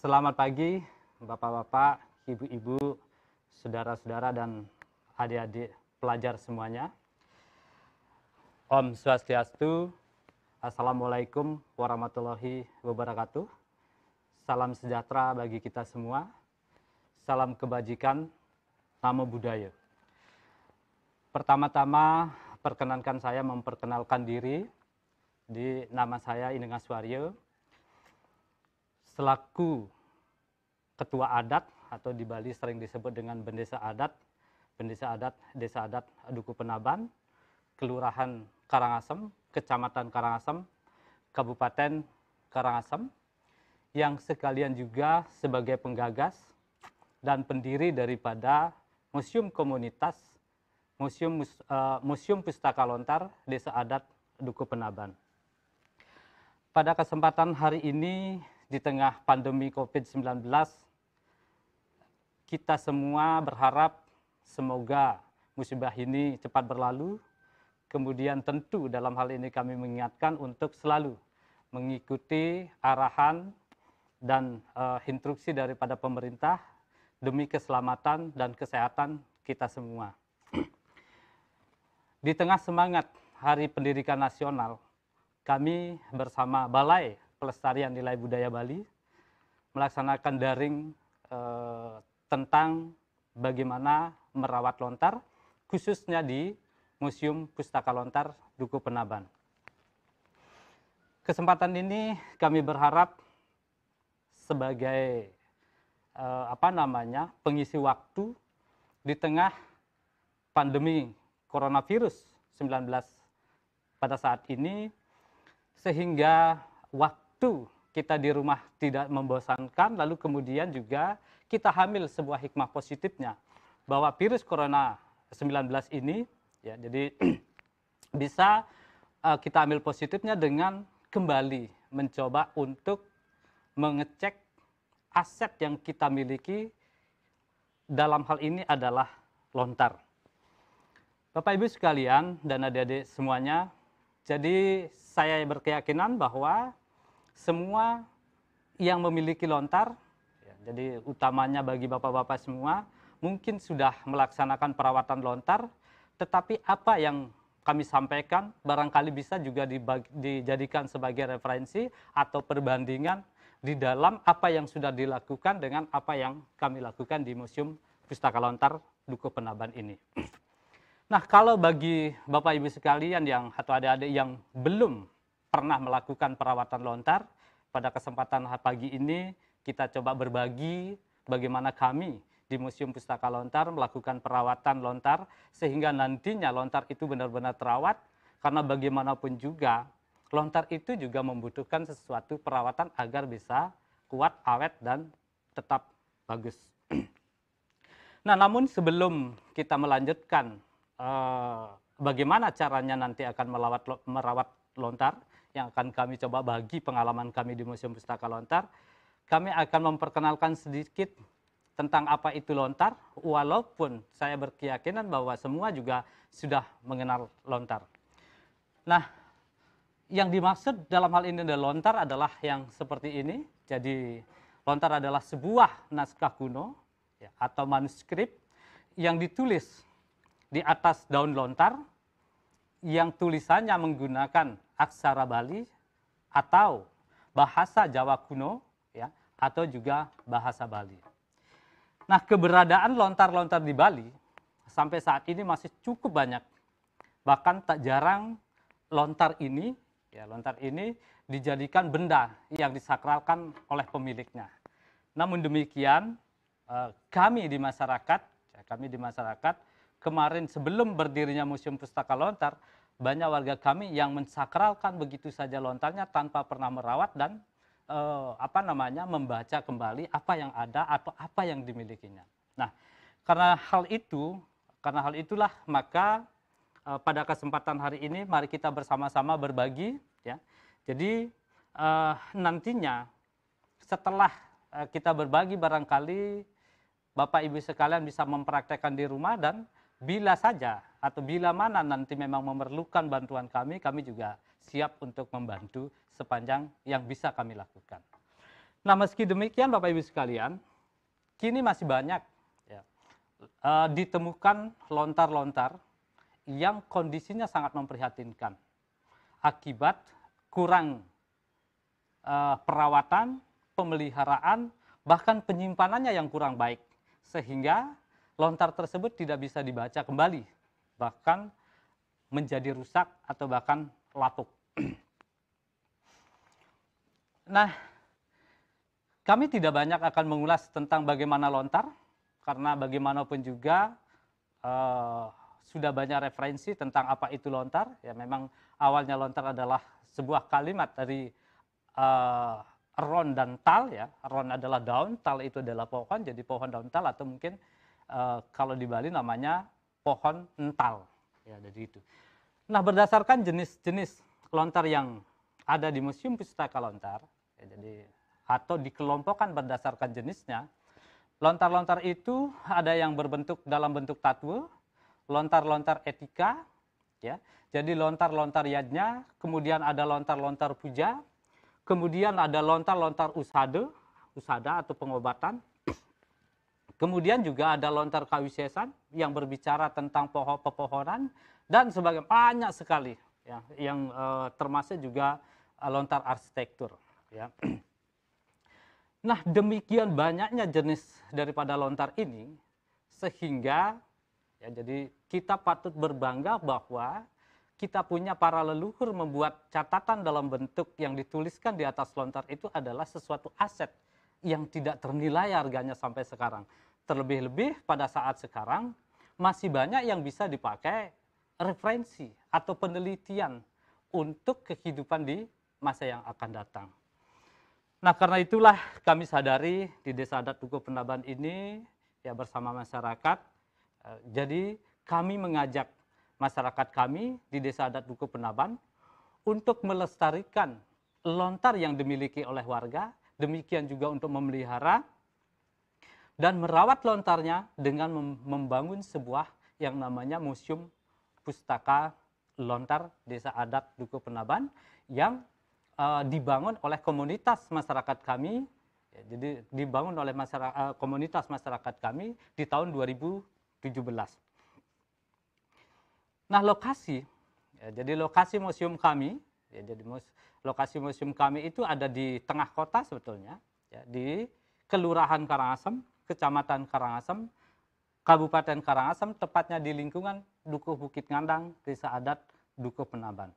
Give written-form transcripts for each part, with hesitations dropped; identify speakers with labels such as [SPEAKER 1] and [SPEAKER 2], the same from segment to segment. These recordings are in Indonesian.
[SPEAKER 1] Selamat pagi, Bapak-bapak, Ibu-ibu, saudara-saudara, dan adik-adik pelajar semuanya. Om Swastiastu, Assalamualaikum warahmatullahi wabarakatuh. Salam sejahtera bagi kita semua. Salam kebajikan, namo buddhaya. Pertama-tama, perkenankan saya memperkenalkan diri. Nama saya Ineng Aswaryo, selaku ketua adat atau di Bali sering disebut dengan Bendesa Adat Desa Adat Duku Penaban, Kelurahan Karangasem, Kecamatan Karangasem, Kabupaten Karangasem, yang sekalian juga sebagai penggagas dan pendiri daripada Museum Komunitas Museum Pustaka Lontar Desa Adat Duku Penaban. Pada kesempatan hari ini, di tengah pandemi COVID-19, kita semua berharap semoga musibah ini cepat berlalu. Kemudian tentu dalam hal ini kami mengingatkan untuk selalu mengikuti arahan dan instruksi daripada pemerintah demi keselamatan dan kesehatan kita semua. Di tengah semangat Hari Pendidikan Nasional, kami bersama Balai Pelestarian Nilai Budaya Bali melaksanakan daring tentang bagaimana merawat lontar, khususnya di Museum Pustaka Lontar Duku Penaban. Kesempatan ini kami berharap sebagai pengisi waktu di tengah pandemi coronavirus 19 pada saat ini, sehingga waktu kita di rumah tidak membosankan, lalu kemudian juga kita ambil sebuah hikmah positifnya bahwa virus corona 19 ini ya, jadi bisa kita ambil positifnya dengan kembali mencoba untuk mengecek aset yang kita miliki, dalam hal ini adalah lontar. Bapak Ibu sekalian dan adik-adik semuanya, jadi saya berkeyakinan bahwa semua yang memiliki lontar, ya, jadi utamanya bagi bapak-bapak semua, mungkin sudah melaksanakan perawatan lontar, tetapi apa yang kami sampaikan barangkali bisa juga dijadikan sebagai referensi atau perbandingan di dalam apa yang sudah dilakukan dengan apa yang kami lakukan di Museum Pustaka Lontar Duku Penaban ini. Nah, kalau bagi Bapak Ibu sekalian atau adik-adik yang belum pernah melakukan perawatan lontar, pada kesempatan pagi ini kita coba berbagi bagaimana kami di Museum Pustaka Lontar melakukan perawatan lontar sehingga nantinya lontar itu benar-benar terawat, karena bagaimanapun juga lontar itu juga membutuhkan sesuatu perawatan agar bisa kuat, awet, dan tetap bagus. Nah, namun sebelum kita melanjutkan bagaimana caranya nanti akan merawat lontar, yang akan kami coba bagi pengalaman kami di Museum Pustaka Lontar, kami akan memperkenalkan sedikit tentang apa itu lontar, walaupun saya berkeyakinan bahwa semua juga sudah mengenal lontar. Nah, yang dimaksud dalam hal ini adalah lontar adalah yang seperti ini. Jadi lontar adalah sebuah naskah kuno ya, atau manuskrip yang ditulis di atas daun lontar, yang tulisannya menggunakan aksara Bali atau bahasa Jawa kuno, ya, atau juga bahasa Bali. Nah, keberadaan lontar-lontar di Bali sampai saat ini masih cukup banyak. Bahkan tak jarang lontar ini dijadikan benda yang disakralkan oleh pemiliknya. Namun demikian, kami di masyarakat, kemarin sebelum berdirinya Museum Pustaka Lontar, banyak warga kami yang mensakralkan begitu saja lontarnya tanpa pernah merawat dan membaca kembali apa yang ada atau apa yang dimilikinya. Nah, karena hal itulah maka pada kesempatan hari ini mari kita bersama-sama berbagi, ya. Jadi nantinya setelah kita berbagi, barangkali Bapak Ibu sekalian bisa mempraktekkan di rumah, dan bila saja atau bila mana nanti memang memerlukan bantuan kami juga siap untuk membantu sepanjang yang bisa kami lakukan. Nah, meski demikian Bapak Ibu sekalian, kini masih banyak ya, ditemukan lontar-lontar yang kondisinya sangat memprihatinkan akibat kurang perawatan, pemeliharaan, bahkan penyimpanannya yang kurang baik, sehingga lontar tersebut tidak bisa dibaca kembali, bahkan menjadi rusak atau bahkan lapuk. Nah, kami tidak banyak akan mengulas tentang bagaimana lontar, karena bagaimanapun juga sudah banyak referensi tentang apa itu lontar. Ya, memang awalnya lontar adalah sebuah kalimat dari ron dan tal. Ya, ron adalah daun, tal itu adalah pohon, jadi pohon daun tal, atau mungkin kalau di Bali namanya pohon ental. Ya, jadi itu. Nah, berdasarkan jenis-jenis lontar yang ada di Museum Pustaka Lontar, ya, jadi atau dikelompokkan berdasarkan jenisnya, lontar-lontar itu ada yang berbentuk dalam bentuk tatwe, lontar-lontar etika, ya. Jadi lontar-lontar yajna, kemudian ada lontar-lontar puja, kemudian ada lontar-lontar usada atau pengobatan. Kemudian juga ada lontar kawisesan yang berbicara tentang pepohonan dan sebagainya, banyak sekali ya, yang termasuk juga lontar arsitektur, ya. Nah, demikian banyaknya jenis daripada lontar ini, sehingga ya, jadi kita patut berbangga bahwa kita punya para leluhur membuat catatan dalam bentuk yang dituliskan di atas lontar itu adalah sesuatu aset yang tidak ternilai harganya sampai sekarang. Terlebih-lebih pada saat sekarang masih banyak yang bisa dipakai referensi atau penelitian untuk kehidupan di masa yang akan datang. Nah, karena itulah kami sadari di Desa Adat Dukuh Penaban ini ya bersama masyarakat. Jadi kami mengajak masyarakat kami di Desa Adat Dukuh Penaban untuk melestarikan lontar yang dimiliki oleh warga, demikian juga untuk memelihara dan merawat lontarnya dengan membangun sebuah yang namanya Museum Pustaka Lontar Desa Adat Dukuh Penaban yang dibangun oleh komunitas masyarakat kami, ya, jadi dibangun oleh komunitas masyarakat kami di tahun 2017. Nah, lokasi, ya, jadi lokasi museum kami, ya, jadi lokasi museum kami itu ada di tengah kota sebetulnya, ya, di Kelurahan Karangasem, Kecamatan Karangasem, Kabupaten Karangasem, tepatnya di lingkungan Dukuh Bukit Ngandang, Desa Adat Dukuh Penaban.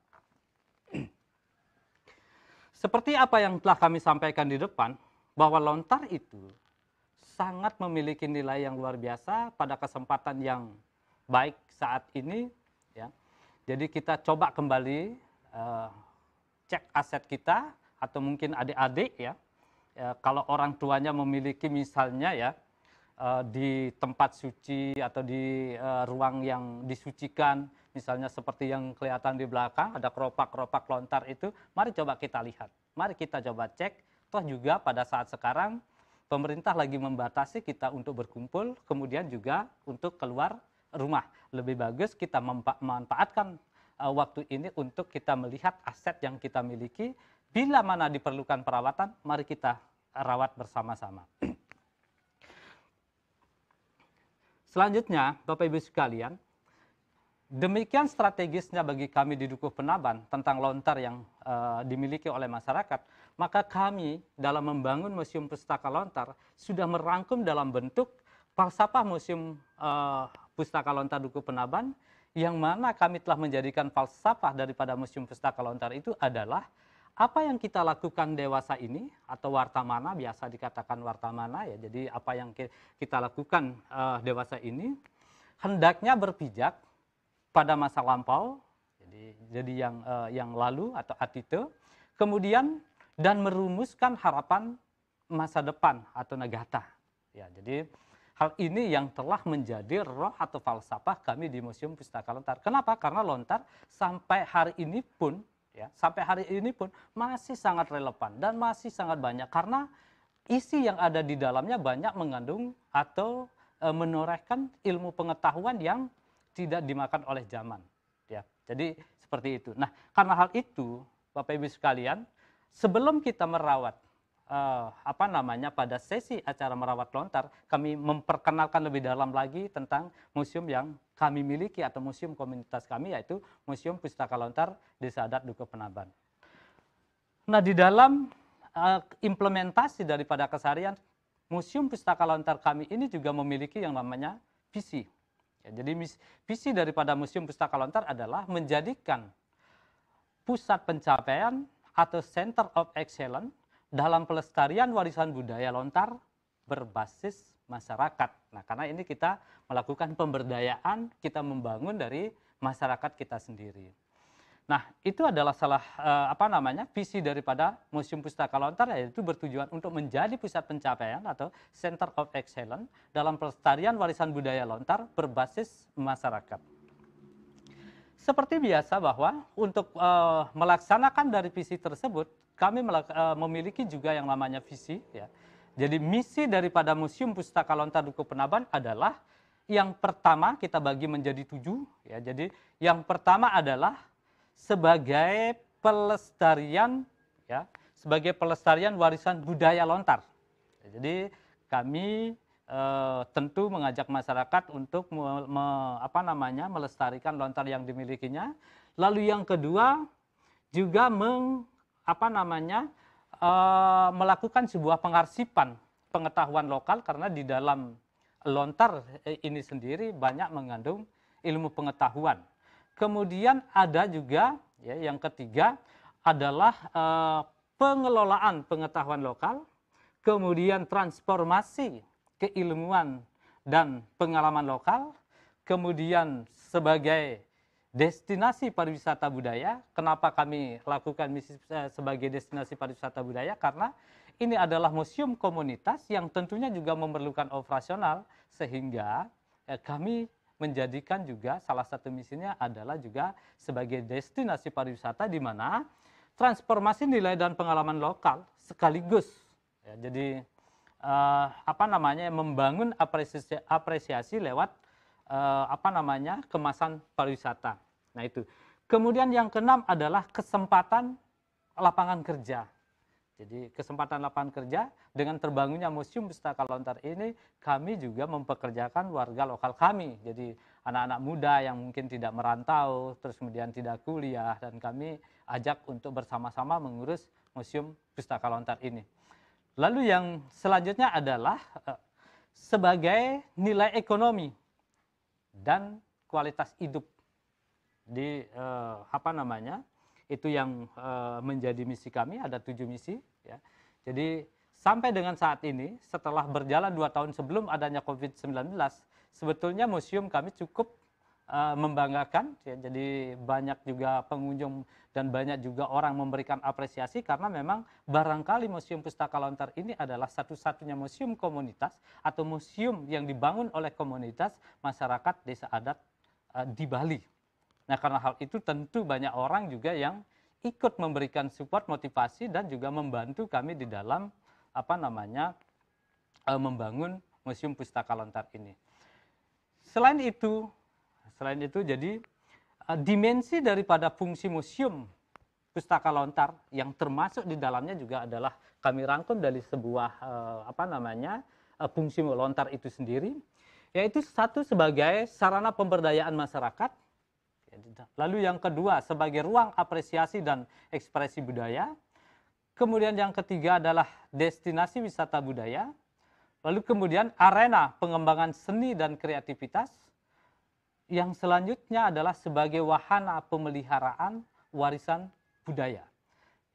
[SPEAKER 1] Seperti apa yang telah kami sampaikan di depan, bahwa lontar itu sangat memiliki nilai yang luar biasa pada kesempatan yang baik saat ini. Ya. Jadi kita coba kembali cek aset kita, atau mungkin adik-adik ya, kalau orang tuanya memiliki misalnya ya, di tempat suci atau di ruang yang disucikan, misalnya seperti yang kelihatan di belakang, ada keropak-keropak lontar itu, mari coba kita lihat, mari kita coba cek. Toh juga pada saat sekarang, pemerintah lagi membatasi kita untuk berkumpul, kemudian juga untuk keluar rumah. Lebih bagus kita memanfaatkan waktu ini untuk kita melihat aset yang kita miliki, bila mana diperlukan perawatan, mari kita rawat bersama-sama. Selanjutnya, Bapak Ibu sekalian, demikian strategisnya bagi kami di Dukuh Penaban tentang lontar yang dimiliki oleh masyarakat, maka kami dalam membangun Museum Pustaka Lontar sudah merangkum dalam bentuk falsafah Museum Pustaka Lontar Dukuh Penaban, yang mana kami telah menjadikan falsafah daripada Museum Pustaka Lontar itu adalah apa yang kita lakukan dewasa ini, atau wartamana, biasa dikatakan wartamana ya, jadi apa yang kita lakukan dewasa ini hendaknya berpijak pada masa lampau, jadi yang lalu atau atite, kemudian dan merumuskan harapan masa depan atau nagata. Ya, jadi hal ini yang telah menjadi roh atau falsafah kami di Museum Pustaka Lontar. Kenapa? Karena lontar sampai hari ini pun, ya, sampai hari ini pun masih sangat relevan dan masih sangat banyak, karena isi yang ada di dalamnya banyak mengandung atau menorehkan ilmu pengetahuan yang tidak dimakan oleh zaman. Ya, jadi seperti itu. Nah, karena hal itu, Bapak Ibu sekalian, sebelum kita merawat pada sesi acara merawat lontar, kami memperkenalkan lebih dalam lagi tentang museum yang kami miliki atau museum komunitas kami, yaitu Museum Pustaka Lontar Desa Adat Dukuh Penaban. Nah, di dalam implementasi daripada keseharian, Museum Pustaka Lontar kami ini juga memiliki yang namanya visi. Ya, jadi visi daripada Museum Pustaka Lontar adalah menjadikan pusat pencapaian atau Center of Excellence dalam pelestarian warisan budaya lontar berbasis masyarakat. Nah, karena ini kita melakukan pemberdayaan, kita membangun dari masyarakat kita sendiri. Nah, itu adalah visi daripada Museum Pustaka Lontar, yaitu bertujuan untuk menjadi pusat pencapaian atau Center of Excellence dalam pelestarian warisan budaya lontar berbasis masyarakat. Seperti biasa bahwa untuk melaksanakan dari visi tersebut, kami memiliki juga yang namanya visi. Ya. Jadi misi daripada Museum Pustaka Lontar Dukuh Penaban adalah yang pertama kita bagi menjadi 7. Ya. Jadi yang pertama adalah sebagai pelestarian warisan budaya lontar. Jadi kami tentu mengajak masyarakat untuk melestarikan lontar yang dimilikinya. Lalu yang kedua juga melakukan sebuah pengarsipan pengetahuan lokal, karena di dalam lontar ini sendiri banyak mengandung ilmu pengetahuan. Kemudian ada juga yang ketiga adalah pengelolaan pengetahuan lokal, kemudian transformasi keilmuan dan pengalaman lokal, kemudian sebagai destinasi pariwisata budaya. Kenapa kami lakukan misi sebagai destinasi pariwisata budaya? Karena ini adalah museum komunitas yang tentunya juga memerlukan operasional, sehingga kami menjadikan juga salah satu misinya adalah juga sebagai destinasi pariwisata di mana transformasi nilai dan pengalaman lokal sekaligus jadi membangun apresiasi lewat kemasan pariwisata. Nah, itu. Kemudian yang keenam adalah kesempatan lapangan kerja. Jadi kesempatan lapangan kerja dengan terbangunnya Museum Pustaka Lontar ini, kami juga mempekerjakan warga lokal kami. Jadi anak-anak muda yang mungkin tidak merantau, terus kemudian tidak kuliah, dan kami ajak untuk bersama-sama mengurus Museum Pustaka Lontar ini. Lalu yang selanjutnya adalah sebagai nilai ekonomi dan kualitas hidup di itu yang menjadi misi kami. Ada 7 misi. Ya. Jadi sampai dengan saat ini, setelah berjalan 2 tahun sebelum adanya COVID-19, sebetulnya museum kami cukup membanggakan. Ya. Jadi banyak juga pengunjung dan banyak juga orang memberikan apresiasi, karena memang barangkali Museum Pustaka Lontar ini adalah satu-satunya museum komunitas atau museum yang dibangun oleh komunitas masyarakat desa adat di Bali. Nah, karena hal itu tentu banyak orang juga yang ikut memberikan support, motivasi, dan juga membantu kami di dalam membangun Museum Pustaka Lontar ini. Selain itu jadi dimensi daripada fungsi Museum Pustaka Lontar yang termasuk di dalamnya juga adalah kami rangkum dari sebuah fungsi lontar itu sendiri, yaitu satu sebagai sarana pemberdayaan masyarakat. Lalu yang kedua sebagai ruang apresiasi dan ekspresi budaya. Kemudian yang ketiga adalah destinasi wisata budaya. Lalu kemudian arena pengembangan seni dan kreativitas. Yang selanjutnya adalah sebagai wahana pemeliharaan warisan budaya.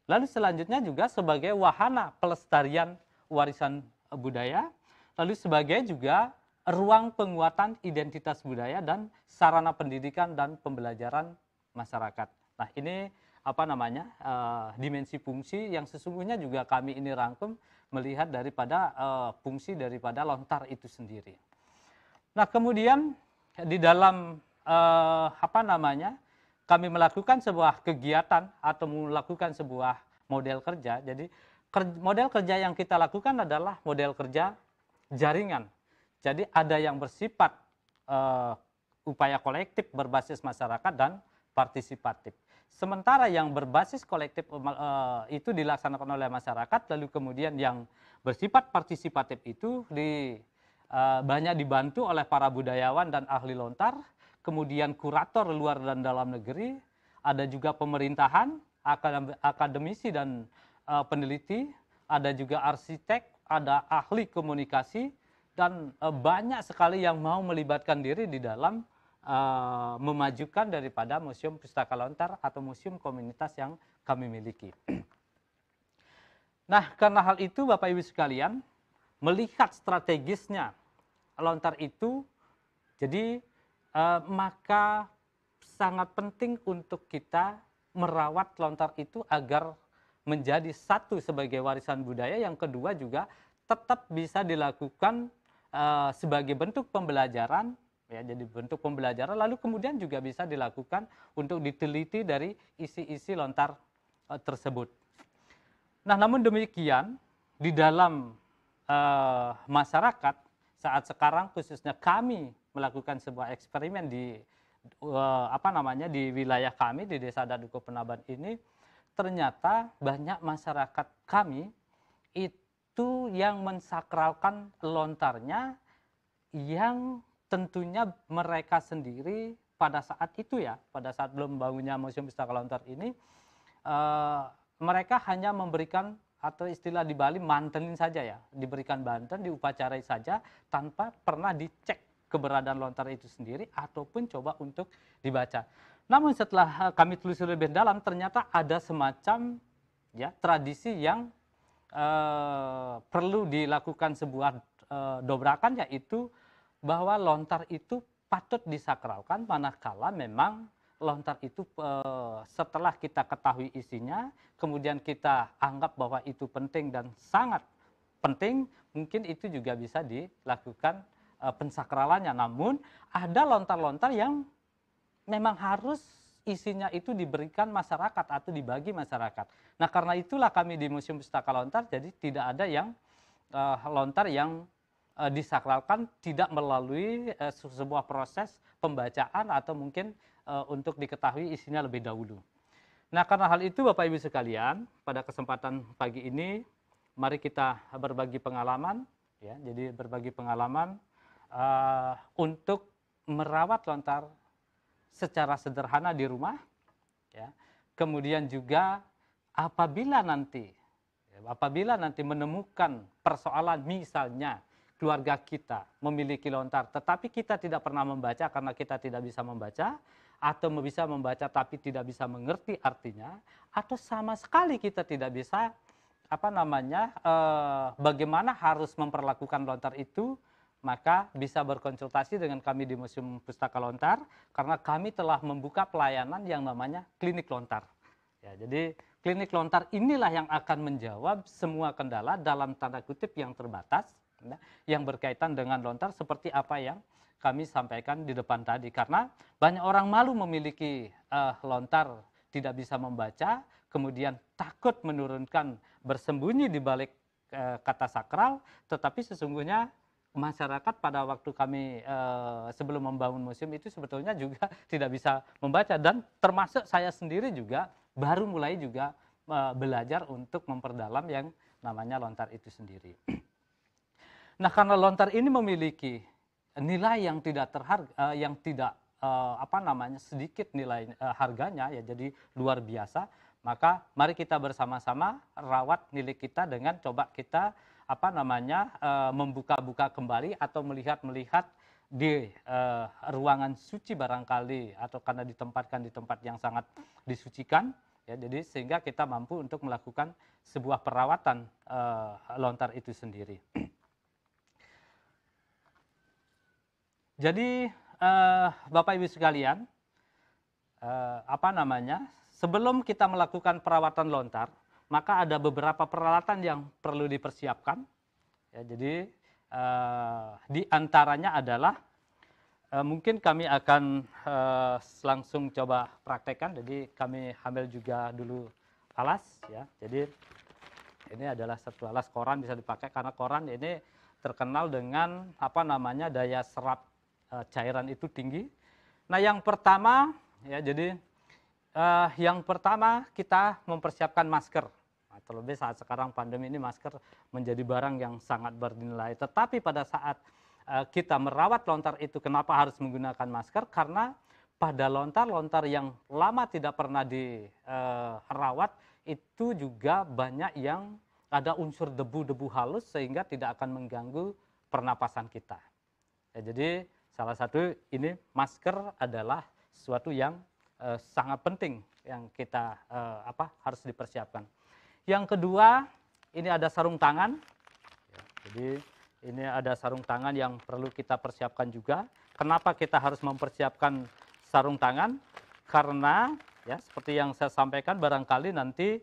[SPEAKER 1] Lalu selanjutnya juga sebagai wahana pelestarian warisan budaya. Lalu sebagai juga ruang penguatan identitas budaya dan sarana pendidikan dan pembelajaran masyarakat. Nah, ini dimensi fungsi yang sesungguhnya juga kami ini rangkum melihat daripada fungsi daripada lontar itu sendiri. Nah, kemudian di dalam kami melakukan sebuah kegiatan atau melakukan sebuah model kerja. Jadi model kerja yang kita lakukan adalah model kerja jaringan. Jadi ada yang bersifat upaya kolektif berbasis masyarakat dan partisipatif. Sementara yang berbasis kolektif itu dilaksanakan oleh masyarakat, lalu kemudian yang bersifat partisipatif itu banyak dibantu oleh para budayawan dan ahli lontar, kemudian kurator luar dan dalam negeri, ada juga pemerintahan, akademisi dan peneliti, ada juga arsitek, ada ahli komunikasi, dan banyak sekali yang mau melibatkan diri di dalam memajukan daripada Museum Pustaka Lontar atau museum komunitas yang kami miliki. Nah, karena hal itu Bapak Ibu sekalian, melihat strategisnya lontar itu, jadi maka sangat penting untuk kita merawat lontar itu agar menjadi satu sebagai warisan budaya, yang kedua juga tetap bisa dilakukan sebagai bentuk pembelajaran, ya, jadi bentuk pembelajaran, lalu kemudian juga bisa dilakukan untuk diteliti dari isi-isi lontar tersebut. Nah, namun demikian di dalam masyarakat saat sekarang, khususnya kami melakukan sebuah eksperimen di di wilayah kami di Desa Adat Dukuh Penaban ini, ternyata banyak masyarakat kami itu yang mensakralkan lontarnya, yang tentunya mereka sendiri pada saat itu ya, pada saat belum bangunnya Museum Pustaka Lontar ini, mereka hanya memberikan, atau istilah di Bali mantenin saja ya, diberikan banten, diupacarai saja tanpa pernah dicek keberadaan lontar itu sendiri ataupun coba untuk dibaca. Namun setelah kami telusuri lebih dalam, ternyata ada semacam ya tradisi yang perlu dilakukan sebuah dobrakan, yaitu bahwa lontar itu patut disakralkan manakala memang lontar itu setelah kita ketahui isinya, kemudian kita anggap bahwa itu penting dan sangat penting, mungkin itu juga bisa dilakukan pensakralannya. Namun ada lontar-lontar yang memang harus isinya itu diberikan masyarakat atau dibagi masyarakat. Nah, karena itulah kami di Museum Pustaka Lontar, jadi tidak ada yang lontar yang disakralkan tidak melalui sebuah proses pembacaan atau mungkin untuk diketahui isinya lebih dahulu. Nah, karena hal itu Bapak Ibu sekalian, pada kesempatan pagi ini mari kita berbagi pengalaman ya. Jadi berbagi pengalaman untuk merawat lontar secara sederhana di rumah ya. Kemudian juga apabila nanti menemukan persoalan, misalnya keluarga kita memiliki lontar tetapi kita tidak pernah membaca karena kita tidak bisa membaca, atau bisa membaca tapi tidak bisa mengerti artinya, atau sama sekali kita tidak bisa bagaimana harus memperlakukan lontar itu, maka bisa berkonsultasi dengan kami di Museum Pustaka Lontar, karena kami telah membuka pelayanan yang namanya klinik lontar. Ya, jadi klinik lontar inilah yang akan menjawab semua kendala dalam tanda kutip yang terbatas, ya, yang berkaitan dengan lontar seperti apa yang kami sampaikan di depan tadi. Karena banyak orang malu memiliki lontar, tidak bisa membaca, kemudian takut menurunkan, bersembunyi di balik kata sakral, tetapi sesungguhnya masyarakat pada waktu kami sebelum membangun museum itu sebetulnya juga tidak bisa membaca, dan termasuk saya sendiri juga baru mulai juga belajar untuk memperdalam yang namanya lontar itu sendiri. Nah, karena lontar ini memiliki nilai yang tidak sedikit nilai harganya ya, jadi luar biasa, maka mari kita bersama-sama rawat nilai kita dengan coba kita membuka-buka kembali atau melihat di ruangan suci barangkali, atau karena ditempatkan di tempat yang sangat disucikan ya, jadi sehingga kita mampu untuk melakukan sebuah perawatan lontar itu sendiri. Jadi Bapak Ibu sekalian, sebelum kita melakukan perawatan lontar, maka ada beberapa peralatan yang perlu dipersiapkan. Ya, jadi di antaranya adalah mungkin kami akan langsung coba praktekkan. Jadi kami ambil juga dulu alas ya. Jadi ini adalah satu alas koran, bisa dipakai karena koran ini terkenal dengan daya serap cairan itu tinggi. Nah, yang pertama ya, jadi Yang pertama kita mempersiapkan masker. Nah, terlebih saat sekarang pandemi ini masker menjadi barang yang sangat bernilai. Tetapi pada saat kita merawat lontar itu, kenapa harus menggunakan masker? Karena pada lontar-lontar yang lama tidak pernah dirawat itu juga banyak yang ada unsur debu-debu halus sehingga tidak akan mengganggu pernapasan kita. Ya, jadi salah satu ini masker adalah sesuatu yang sangat penting yang kita harus dipersiapkan. Yang kedua, ini ada sarung tangan. Ya, jadi ini ada sarung tangan yang perlu kita persiapkan juga. Kenapa kita harus mempersiapkan sarung tangan? Karena ya seperti yang saya sampaikan, barangkali nanti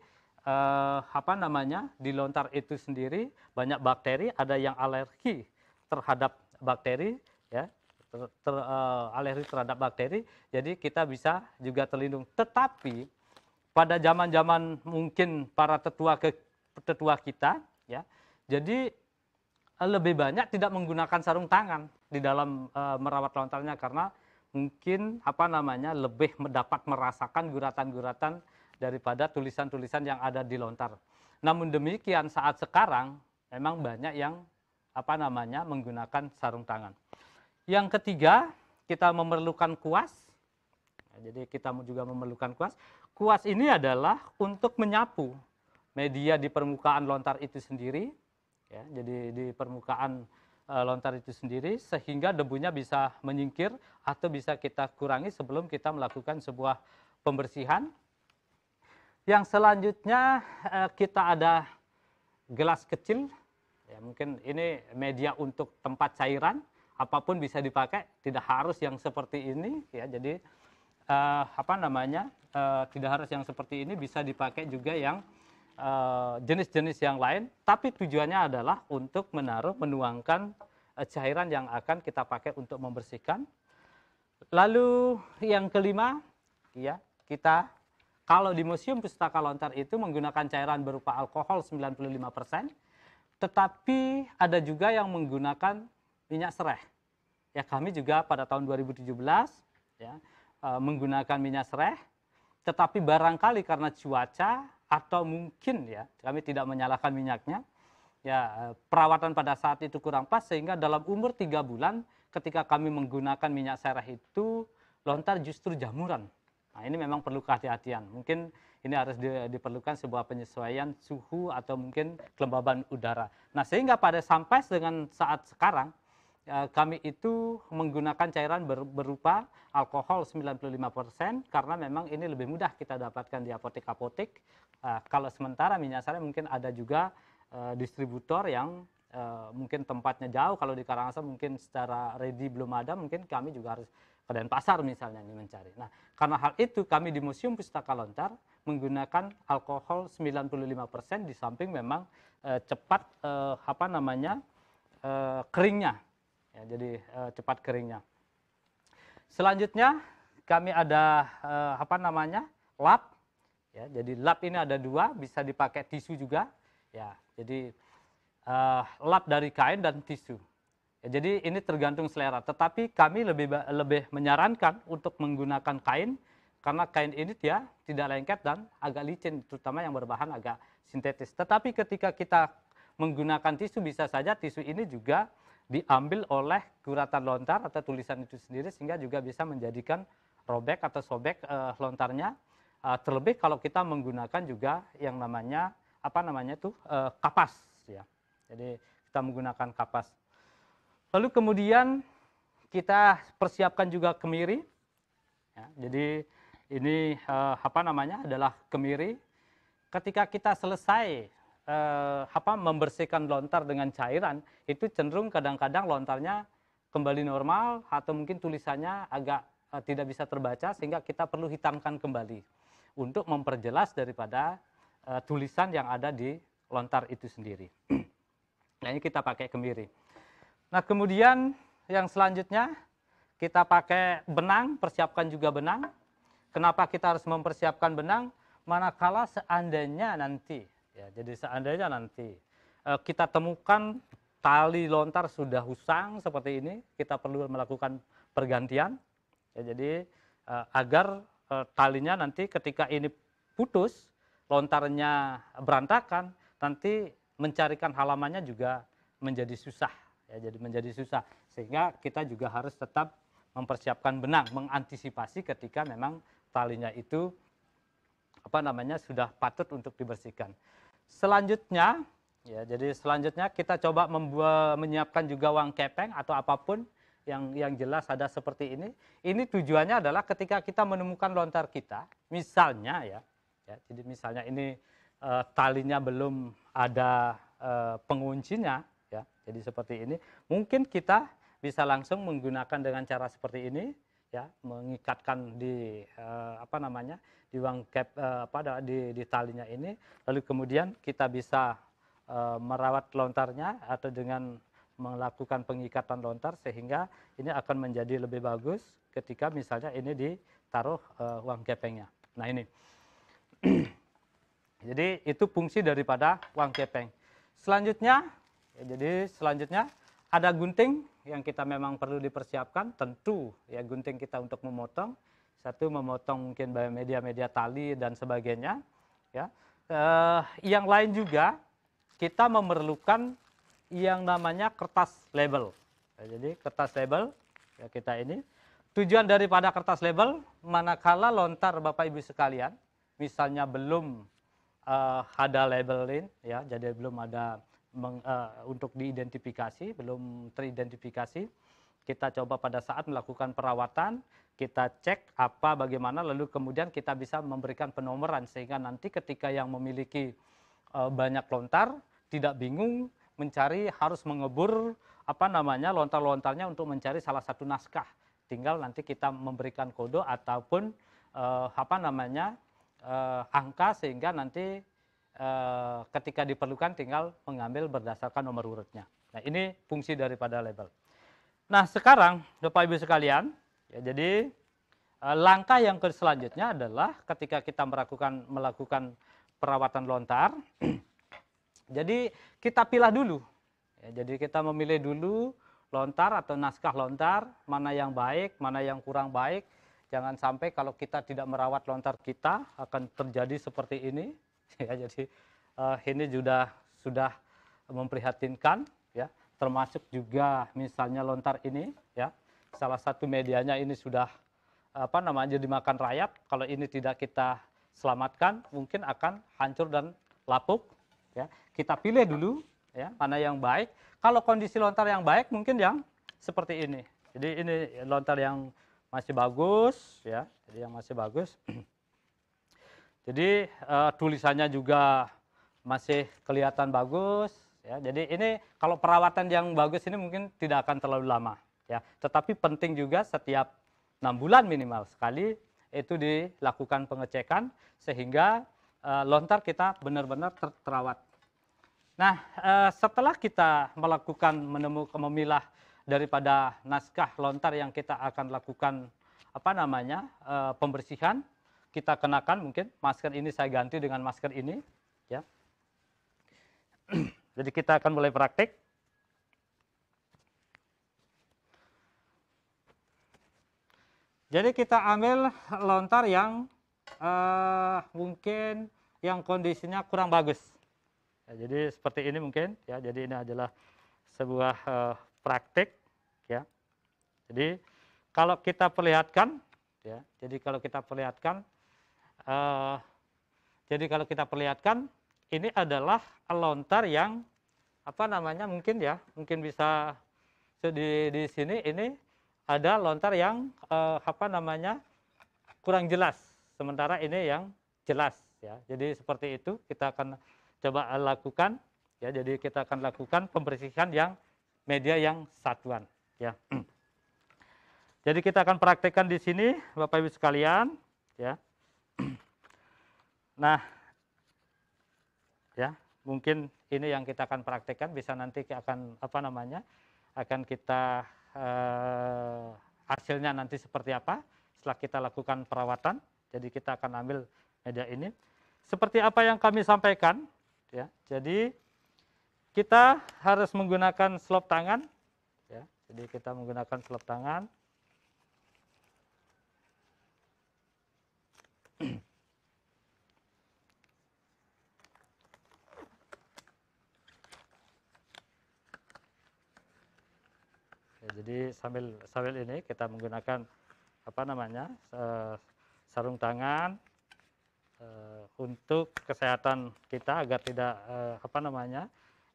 [SPEAKER 1] di lontar itu sendiri banyak bakteri, ada yang alergi terhadap bakteri, ya, alergi terhadap bakteri, jadi kita bisa juga terlindung. Tetapi pada zaman-zaman mungkin para tetua kita, ya, jadi lebih banyak tidak menggunakan sarung tangan di dalam merawat lontarnya karena mungkin lebih mendapat merasakan guratan-guratan daripada tulisan-tulisan yang ada di lontar. Namun demikian saat sekarang memang banyak yang menggunakan sarung tangan. Yang ketiga, kita memerlukan kuas. Jadi kita juga memerlukan kuas. Kuas ini adalah untuk menyapu media di permukaan lontar itu sendiri. Ya, jadi di permukaan lontar itu sendiri sehingga debunya bisa menyingkir atau bisa kita kurangi sebelum kita melakukan sebuah pembersihan. Yang selanjutnya kita ada gelas kecil. Ya, mungkin ini media untuk tempat cairan. Apapun bisa dipakai, tidak harus yang seperti ini, ya. Jadi tidak harus yang seperti ini, bisa dipakai juga yang jenis-jenis yang lain. Tapi tujuannya adalah untuk menuangkan cairan yang akan kita pakai untuk membersihkan. Lalu yang kelima, ya, kita kalau di Museum Pustaka Lontar itu menggunakan cairan berupa alkohol 95%, tetapi ada juga yang menggunakan minyak serai. Ya, kami juga pada tahun 2017 ya, menggunakan minyak serai, tetapi barangkali karena cuaca atau mungkin ya kami tidak menyalahkan minyaknya, ya perawatan pada saat itu kurang pas sehingga dalam umur 3 bulan ketika kami menggunakan minyak serai itu lontar justru jamuran. Nah, ini memang perlu kehati-hatian. Mungkin ini harus diperlukan sebuah penyesuaian suhu atau mungkin kelembaban udara. Nah, sehingga sampai dengan saat sekarang kami itu menggunakan cairan berupa alkohol 95% karena memang ini lebih mudah kita dapatkan di apotek-apotek. Kalau sementara minyak serai mungkin ada juga distributor yang mungkin tempatnya jauh. Kalau di Karangasem mungkin secara ready belum ada, mungkin kami juga harus ke Denpasar misalnya ini mencari. Nah, karena hal itu kami di Museum Pustaka Lontar menggunakan alkohol 95% di samping memang cepat keringnya. Ya, jadi cepat keringnya. Selanjutnya kami ada lap. Ya, jadi lap ini ada 2, bisa dipakai tisu juga. Ya, jadi lap dari kain dan tisu. Ya, jadi ini tergantung selera. Tetapi kami lebih menyarankan untuk menggunakan kain karena kain ini dia tidak lengket dan agak licin, terutama yang berbahan agak sintetis. Tetapi ketika kita menggunakan tisu, bisa saja tisu ini juga diambil oleh guratan lontar atau tulisan itu sendiri sehingga juga bisa menjadikan robek atau sobek lontarnya. Terlebih kalau kita menggunakan juga yang namanya kapas, ya. Jadi kita menggunakan kapas. Lalu kemudian kita persiapkan juga kemiri. Ya, jadi ini adalah kemiri. Ketika kita selesai membersihkan lontar dengan cairan, itu cenderung kadang-kadang lontarnya kembali normal atau mungkin tulisannya agak tidak bisa terbaca sehingga kita perlu hitamkan kembali untuk memperjelas daripada tulisan yang ada di lontar itu sendiri. Nah, ini kita pakai kemiri. Nah, kemudian yang selanjutnya kita pakai benang, persiapkan juga benang. Kenapa kita harus mempersiapkan benang? Manakala seandainya nanti, ya, jadi seandainya nanti kita temukan tali lontar sudah usang seperti ini, kita perlu melakukan pergantian. Ya, jadi agar talinya nanti ketika ini putus, lontarnya berantakan, nanti mencarikan halamannya juga menjadi susah, ya, jadi menjadi susah. Sehingga kita juga harus tetap mempersiapkan benang, mengantisipasi ketika memang talinya itu sudah patut untuk dibersihkan. Selanjutnya, ya, jadi selanjutnya kita coba menyiapkan juga uang kepeng atau apapun yang jelas ada seperti ini. Ini tujuannya adalah ketika kita menemukan lontar kita, misalnya ya jadi misalnya ini talinya belum ada penguncinya, ya, jadi seperti ini, mungkin kita bisa langsung menggunakan dengan cara seperti ini, ya, mengikatkan di di uang cap di talinya ini, lalu kemudian kita bisa merawat lontarnya atau dengan melakukan pengikatan lontar sehingga ini akan menjadi lebih bagus ketika misalnya ini ditaruh uang kepengnya. Nah ini, jadi itu fungsi daripada uang kepeng. Selanjutnya, ya, jadi selanjutnya ada gunting yang kita memang perlu dipersiapkan. Tentu ya gunting kita untuk memotong. Satu, memotong mungkin media-media tali dan sebagainya. Ya, yang lain juga kita memerlukan yang namanya kertas label. Ya, jadi kertas label ya kita ini. Tujuan daripada kertas label, manakala lontar Bapak Ibu sekalian, misalnya belum ada labelin, ya, jadi belum ada untuk diidentifikasi, belum teridentifikasi, kita coba pada saat melakukan perawatan, kita cek apa bagaimana, lalu kemudian kita bisa memberikan penomoran sehingga nanti ketika yang memiliki banyak lontar tidak bingung mencari, harus mengebur lontar-lontarnya untuk mencari salah satu naskah. Tinggal nanti kita memberikan kode ataupun angka sehingga nanti ketika diperlukan tinggal mengambil berdasarkan nomor urutnya. Nah, ini fungsi daripada label. Nah, sekarang Bapak Ibu sekalian, ya, jadi langkah yang selanjutnya adalah ketika kita melakukan perawatan lontar. Jadi kita pilah dulu. Ya, jadi kita memilih dulu lontar atau naskah lontar, mana yang baik, mana yang kurang baik. Jangan sampai kalau kita tidak merawat lontar kita akan terjadi seperti ini. Ya, jadi ini sudah memprihatinkan, ya. Termasuk juga misalnya lontar ini, ya. Salah satu medianya ini sudah dimakan rayap. Kalau ini tidak kita selamatkan, mungkin akan hancur dan lapuk. Ya, kita pilih dulu ya mana yang baik. Kalau kondisi lontar yang baik mungkin yang seperti ini. Jadi ini lontar yang masih bagus ya, jadi yang masih bagus. Jadi tulisannya juga masih kelihatan bagus ya. Jadi ini kalau perawatan yang bagus ini mungkin tidak akan terlalu lama ya. Tetapi penting juga setiap 6 bulan minimal sekali itu dilakukan pengecekan sehingga lontar kita benar-benar terawat. Nah, setelah kita memilah daripada naskah lontar yang kita akan lakukan pembersihan, kita kenakan mungkin masker ini saya ganti dengan masker ini, ya. Jadi kita akan mulai praktik. Jadi kita ambil lontar yang mungkin yang kondisinya kurang bagus. Ya, jadi seperti ini mungkin ya. Jadi ini adalah sebuah praktik ya. Jadi kalau kita perlihatkan ya. Jadi kalau kita perlihatkan ini adalah lontar yang mungkin bisa di sini ini ada lontar yang kurang jelas. Sementara ini yang jelas ya. Jadi seperti itu kita akan coba lakukan ya. Jadi kita akan lakukan pembersihan yang media yang satuan ya. Jadi kita akan praktekkan di sini Bapak Ibu sekalian ya. Nah ya, mungkin ini yang kita akan praktekkan, bisa nanti akan akan kita hasilnya nanti seperti apa setelah kita lakukan perawatan. Jadi kita akan ambil media ini seperti apa yang kami sampaikan. Ya, jadi kita harus menggunakan selop tangan, ya. Jadi kita menggunakan selop tangan. Ya, jadi sambil ini kita menggunakan apa namanya sarung tangan untuk kesehatan kita agar tidak apa namanya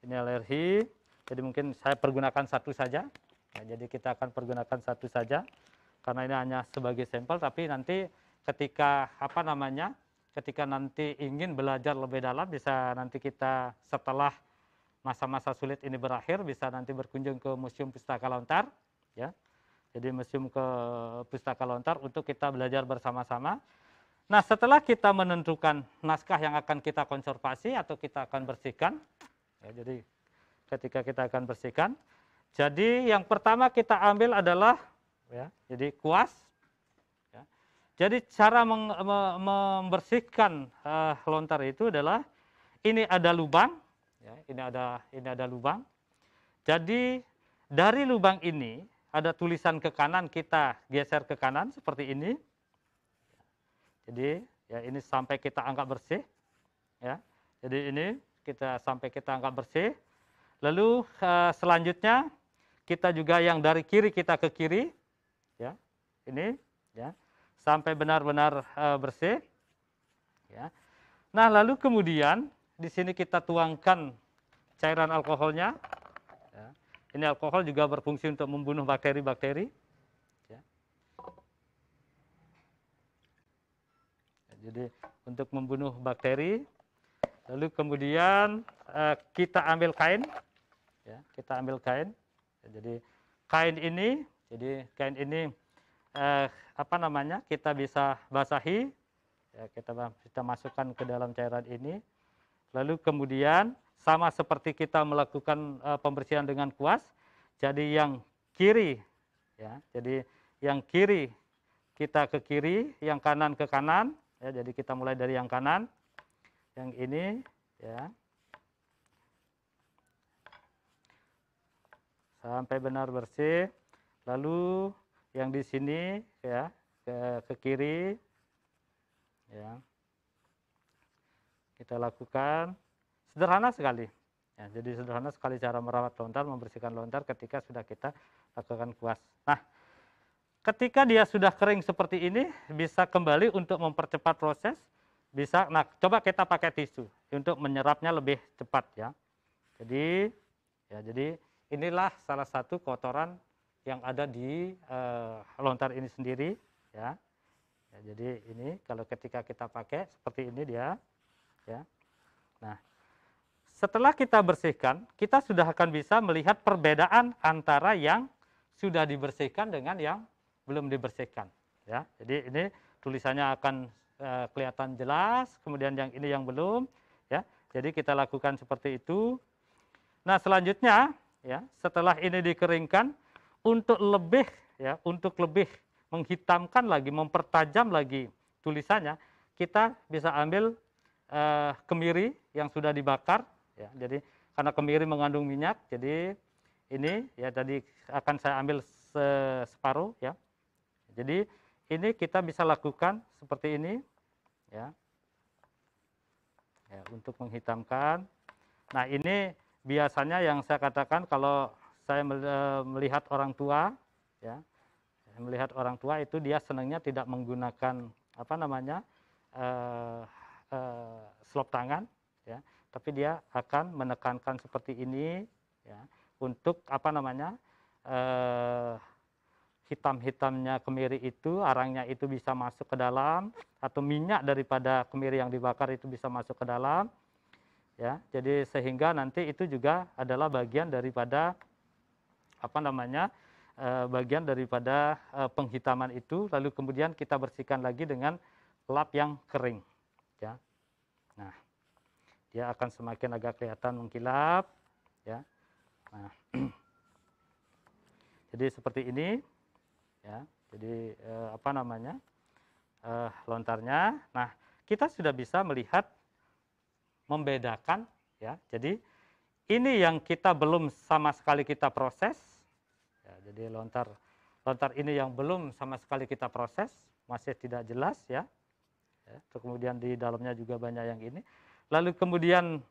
[SPEAKER 1] ini alergi. Jadi mungkin saya pergunakan satu saja. Ya, jadi kita akan pergunakan satu saja karena ini hanya sebagai sampel. Tapi nanti ketika apa namanya ketika nanti ingin belajar lebih dalam, bisa nanti kita setelah masa-masa sulit ini berakhir bisa nanti berkunjung ke Museum Pustaka Lontar, ya. Jadi Museum ke Pustaka Lontar untuk kita belajar bersama-sama. Nah, setelah kita menentukan naskah yang akan kita konservasi atau kita akan bersihkan, ya, jadi ketika kita akan bersihkan, jadi yang pertama kita ambil adalah, ya, jadi kuas. Ya. Jadi cara membersihkan lontar itu adalah ini ada lubang, ya, ini ada lubang. Jadi dari lubang ini ada tulisan ke kanan, kita geser ke kanan seperti ini. Jadi ya ini sampai kita angkat bersih, ya. Jadi ini kita sampai kita angkat bersih. Lalu selanjutnya kita juga yang dari kiri kita ke kiri, ya. Ini, ya, sampai benar-benar bersih, ya. Nah, lalu kemudian di sini kita tuangkan cairan alkoholnya. Ya. Ini alkohol juga berfungsi untuk membunuh bakteri-bakteri. Jadi untuk membunuh bakteri, lalu kemudian kita ambil kain, ya, kita ambil kain. Jadi kain ini apa namanya kita bisa basahi, ya, kita masukkan ke dalam cairan ini. Lalu kemudian sama seperti kita melakukan pembersihan dengan kuas, jadi yang kiri, ya, jadi yang kiri kita ke kiri, yang kanan ke kanan. Ya, jadi kita mulai dari yang kanan, yang ini, ya, sampai benar bersih. Lalu yang di sini, ya, ke kiri, ya, kita lakukan sederhana sekali. Ya, jadi sederhana sekali cara merawat lontar, membersihkan lontar ketika sudah kita lakukan kuas. Nah, ketika dia sudah kering seperti ini, bisa kembali untuk mempercepat proses. Bisa, nah coba kita pakai tisu untuk menyerapnya lebih cepat, ya. Jadi inilah salah satu kotoran yang ada di lontar ini sendiri, ya. Ya, jadi ini kalau ketika kita pakai seperti ini dia, ya. Nah, setelah kita bersihkan, kita sudah akan bisa melihat perbedaan antara yang sudah dibersihkan dengan yang belum dibersihkan, ya. Jadi ini tulisannya akan kelihatan jelas, kemudian yang ini yang belum, ya. Jadi kita lakukan seperti itu. Nah, selanjutnya, ya, setelah ini dikeringkan, untuk lebih menghitamkan lagi, mempertajam lagi tulisannya, kita bisa ambil kemiri yang sudah dibakar, ya. Jadi karena kemiri mengandung minyak, jadi ini, ya, tadi akan saya ambil separuh, ya. Jadi ini kita bisa lakukan seperti ini, ya, ya, untuk menghitamkan. Nah, ini biasanya yang saya katakan kalau saya melihat orang tua, ya, melihat orang tua itu dia senangnya tidak menggunakan apa namanya selop tangan, ya, tapi dia akan menekankan seperti ini, ya, untuk apa namanya hitam-hitamnya kemiri itu, arangnya itu bisa masuk ke dalam, atau minyak daripada kemiri yang dibakar itu bisa masuk ke dalam, ya. Jadi sehingga nanti itu juga adalah bagian daripada apa namanya bagian daripada penghitaman itu. Lalu kemudian kita bersihkan lagi dengan lap yang kering, ya. Nah, dia akan semakin agak kelihatan mengkilap, ya. Nah, jadi seperti ini, ya. Jadi apa namanya lontarnya. Nah, kita sudah bisa melihat membedakan, ya. Jadi ini yang kita belum sama sekali kita proses, ya. Jadi lontar ini yang belum sama sekali kita proses, masih tidak jelas, ya. ya. Terus kemudian di dalamnya juga banyak yang ini. Lalu kemudian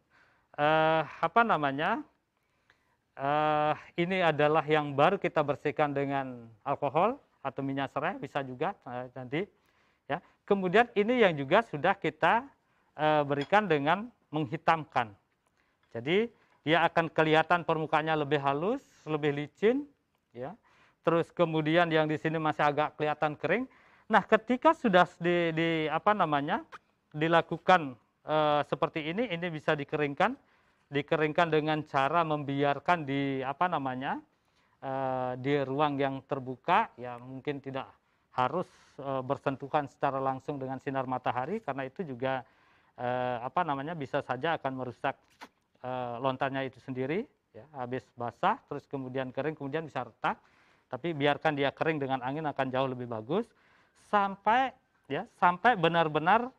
[SPEAKER 1] ini adalah yang baru kita bersihkan dengan alkohol atau minyak serai, bisa juga nanti. Ya. Kemudian ini yang juga sudah kita berikan dengan menghitamkan. Jadi dia akan kelihatan permukaannya lebih halus, lebih licin, ya. Terus kemudian yang di sini masih agak kelihatan kering. Nah, ketika sudah dilakukan seperti ini bisa dikeringkan dengan cara membiarkan di ruang yang terbuka, ya mungkin tidak harus bersentuhan secara langsung dengan sinar matahari, karena itu juga bisa saja akan merusak lontarnya itu sendiri, ya. Habis basah terus kemudian kering, kemudian bisa retak. Tapi biarkan dia kering dengan angin akan jauh lebih bagus sampai benar-benar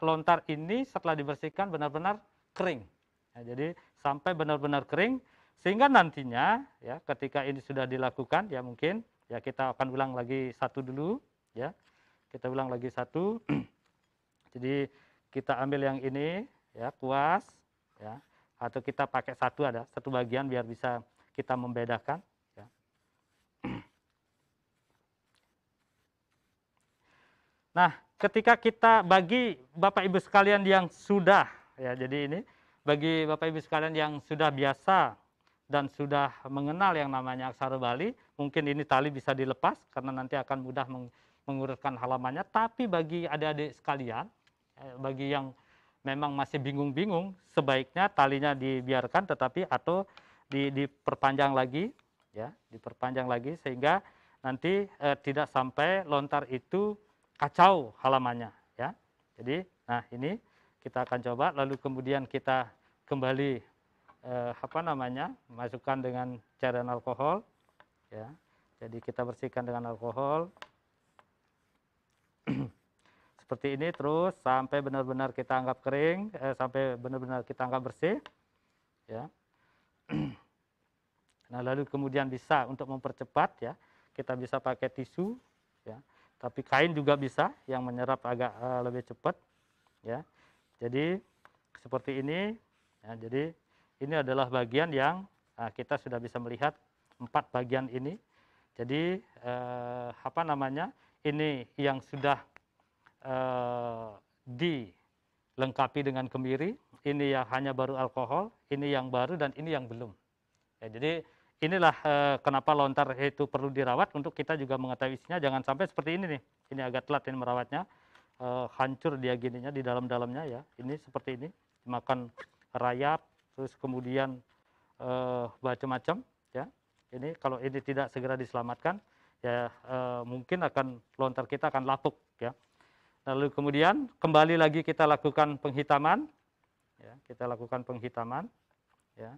[SPEAKER 1] lontar ini setelah dibersihkan benar-benar kering. Ya, jadi sampai benar-benar kering sehingga nantinya, ya, ketika ini sudah dilakukan, ya mungkin ya kita akan ulang lagi satu dulu, ya. Kita ulang lagi satu. Jadi kita ambil yang ini, ya, kuas, ya, atau kita pakai satu bagian biar bisa kita membedakan, ya. Nah, ketika kita bagi Bapak Ibu sekalian yang sudah, ya, jadi ini bagi Bapak Ibu sekalian yang sudah biasa dan sudah mengenal yang namanya aksara Bali, mungkin ini tali bisa dilepas karena nanti akan mudah mengurutkan halamannya. Tapi bagi adik-adik sekalian, bagi yang memang masih bingung-bingung, sebaiknya talinya dibiarkan atau diperpanjang lagi, ya, diperpanjang lagi sehingga nanti tidak sampai lontar itu kacau halamannya, ya. Jadi, nah ini kita akan coba, lalu kemudian kita kembali masukkan dengan cairan alkohol, ya. Jadi kita bersihkan dengan alkohol seperti ini terus sampai benar-benar kita anggap kering, sampai benar-benar kita anggap bersih, ya. Nah, lalu kemudian bisa untuk mempercepat, ya, kita bisa pakai tisu, ya. Tapi kain juga bisa yang menyerap agak lebih cepat, ya. Jadi seperti ini, ya. Jadi ini adalah bagian yang kita sudah bisa melihat 4 bagian ini. Jadi ini yang sudah dilengkapi dengan kemiri, ini yang hanya baru alkohol, ini yang baru dan ini yang belum. Ya, jadi inilah kenapa lontar itu perlu dirawat, untuk kita juga mengetahui isinya. Jangan sampai seperti ini nih, ini agak telat ini merawatnya, hancur dia gininya di dalam-dalamnya, ya. Ini seperti ini, dimakan rayap, terus kemudian macam-macam, ya. Ini kalau ini tidak segera diselamatkan, ya mungkin lontar kita akan lapuk, ya. Lalu kemudian kembali lagi kita lakukan penghitaman, ya. Kita lakukan penghitaman, ya.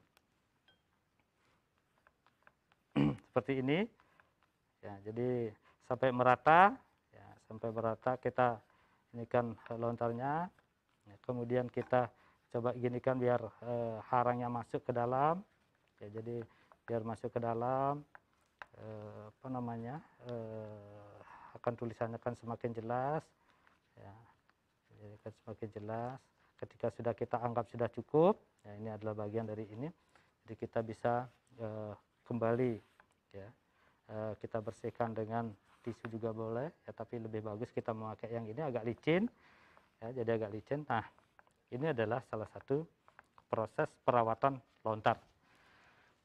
[SPEAKER 1] Seperti ini, ya. Jadi sampai merata, ya, sampai merata kita inikan lontarnya, ya. Kemudian kita coba ginikan biar harangnya masuk ke dalam, ya. Jadi biar masuk ke dalam, akan tulisannya akan semakin jelas, ya. Jadi akan semakin jelas ketika sudah kita anggap sudah cukup, ya. Ini adalah bagian dari ini, jadi kita bisa kembali, ya, kita bersihkan dengan tisu juga boleh, ya, tapi lebih bagus kita memakai yang ini agak licin, ya. Jadi agak licin. Nah, ini adalah salah satu proses perawatan lontar.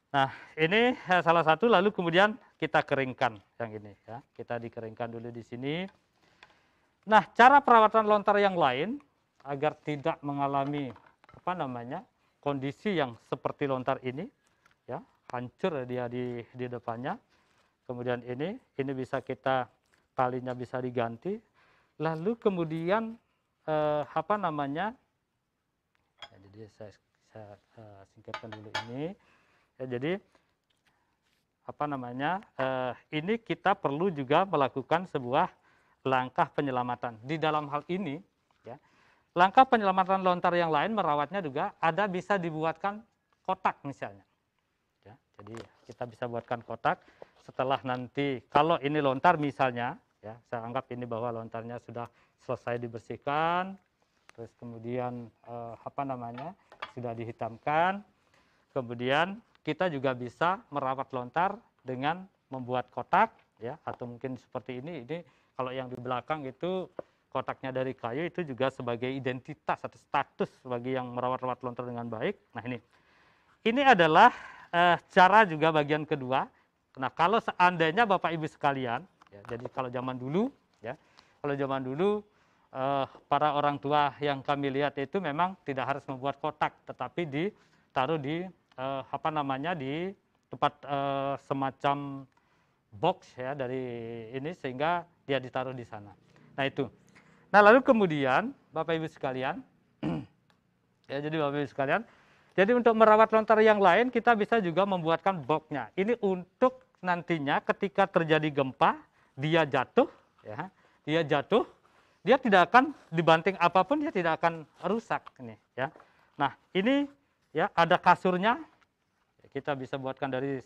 [SPEAKER 1] Nah, ini salah satu, lalu kemudian kita keringkan yang ini, ya. Kita dikeringkan dulu di sini. Nah, cara perawatan lontar yang lain agar tidak mengalami kondisi yang seperti lontar ini, ya, hancur dia di depannya. Kemudian ini bisa kita, talinya bisa diganti. Lalu kemudian jadi saya singkirkan dulu ini, ya. Jadi ini kita perlu juga melakukan sebuah langkah penyelamatan. Di dalam hal ini, ya, langkah penyelamatan lontar yang lain merawatnya juga bisa dibuatkan kotak misalnya, ya. Jadi kita bisa buatkan kotak setelah nanti, kalau ini lontar misalnya, ya. Saya anggap ini bahwa lontarnya sudah selesai dibersihkan, terus kemudian sudah dihitamkan. Kemudian kita juga bisa merawat lontar dengan membuat kotak, ya, atau mungkin seperti ini kalau yang di belakang itu kotaknya dari kayu, itu juga sebagai identitas atau status bagi yang merawat lontar dengan baik. Nah, ini adalah cara juga bagian kedua. Nah, kalau seandainya Bapak Ibu sekalian, ya, jadi kalau zaman dulu, para orang tua yang kami lihat itu memang tidak harus membuat kotak, tetapi ditaruh di di tempat semacam box, ya, dari ini, sehingga dia ditaruh di sana. Nah, itu. Nah, lalu kemudian Bapak Ibu sekalian, ya, jadi Bapak Ibu sekalian, jadi untuk merawat lontar yang lain kita bisa juga membuatkan boxnya. Ini untuk nantinya ketika terjadi gempa, dia jatuh, ya, dia tidak akan dibanting apapun, dia tidak akan rusak ini, ya. Nah, ini, ya, ada kasurnya, kita bisa buatkan dari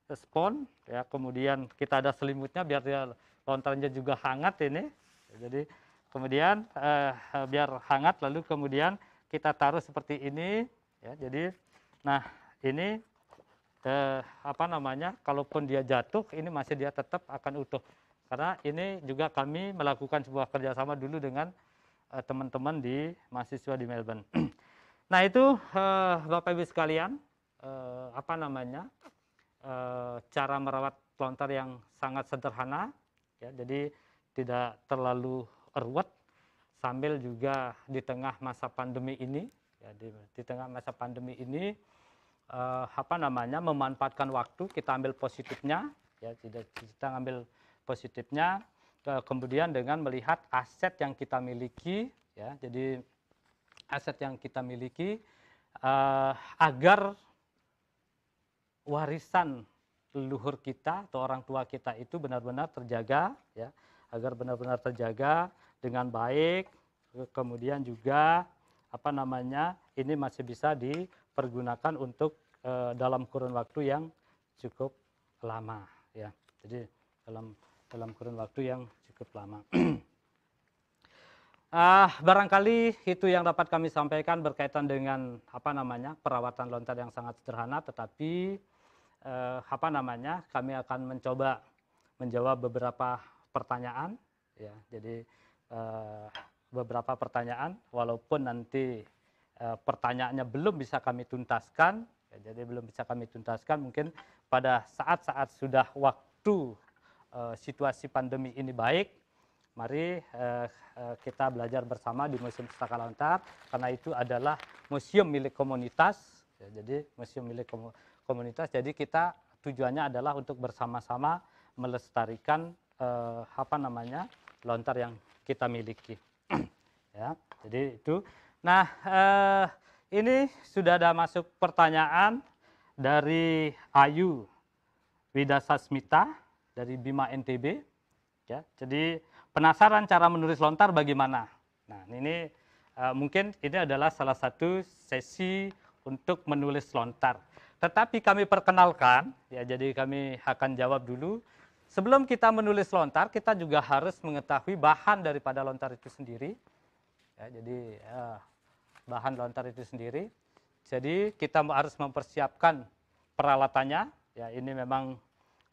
[SPEAKER 1] spons, ya, kemudian kita ada selimutnya biar dia lontarnya juga hangat ini. Jadi kemudian biar hangat, lalu kemudian kita taruh seperti ini, ya. Jadi nah, ini kalaupun dia jatuh, ini masih dia tetap akan utuh. Karena ini juga kami melakukan sebuah kerjasama dulu dengan teman-teman di mahasiswa di Melbourne. Nah, itu Bapak Ibu sekalian, cara merawat lontar yang sangat sederhana, ya, jadi tidak terlalu ruwet, sambil juga di tengah masa pandemi ini, ya, di tengah masa pandemi ini memanfaatkan waktu, kita ambil positifnya, ya, kita ambil positifnya, kemudian dengan melihat aset yang kita miliki, ya, jadi aset yang kita miliki agar warisan leluhur kita atau orang tua kita itu benar-benar terjaga, ya, agar benar-benar terjaga dengan baik. Kemudian juga ini masih bisa dipergunakan untuk dalam kurun waktu yang cukup lama, ya. Jadi dalam kurun waktu yang cukup lama. Barangkali itu yang dapat kami sampaikan berkaitan dengan perawatan lontar yang sangat sederhana, tetapi kami akan mencoba menjawab beberapa pertanyaan, ya. Jadi beberapa pertanyaan, walaupun nanti pertanyaannya belum bisa kami tuntaskan, ya, jadi belum bisa kami tuntaskan, mungkin pada saat-saat sudah waktu situasi pandemi ini baik, mari kita belajar bersama di Museum Pustaka Lontar, karena itu adalah museum milik komunitas, ya, jadi museum milik komunitas. Jadi kita tujuannya adalah untuk bersama-sama melestarikan lontar yang kita miliki. Ya, jadi itu. Nah, ini sudah ada masuk pertanyaan dari Ayu Widasasmita dari Bima NTB. Ya, jadi penasaran cara menulis lontar bagaimana? Nah, ini mungkin ini adalah salah satu sesi untuk menulis lontar. Tetapi kami perkenalkan, ya, jadi kami akan jawab dulu. Sebelum kita menulis lontar, kita juga harus mengetahui bahan daripada lontar itu sendiri. Ya, jadi bahan lontar itu sendiri. Jadi kita harus mempersiapkan peralatannya. Ya, ini memang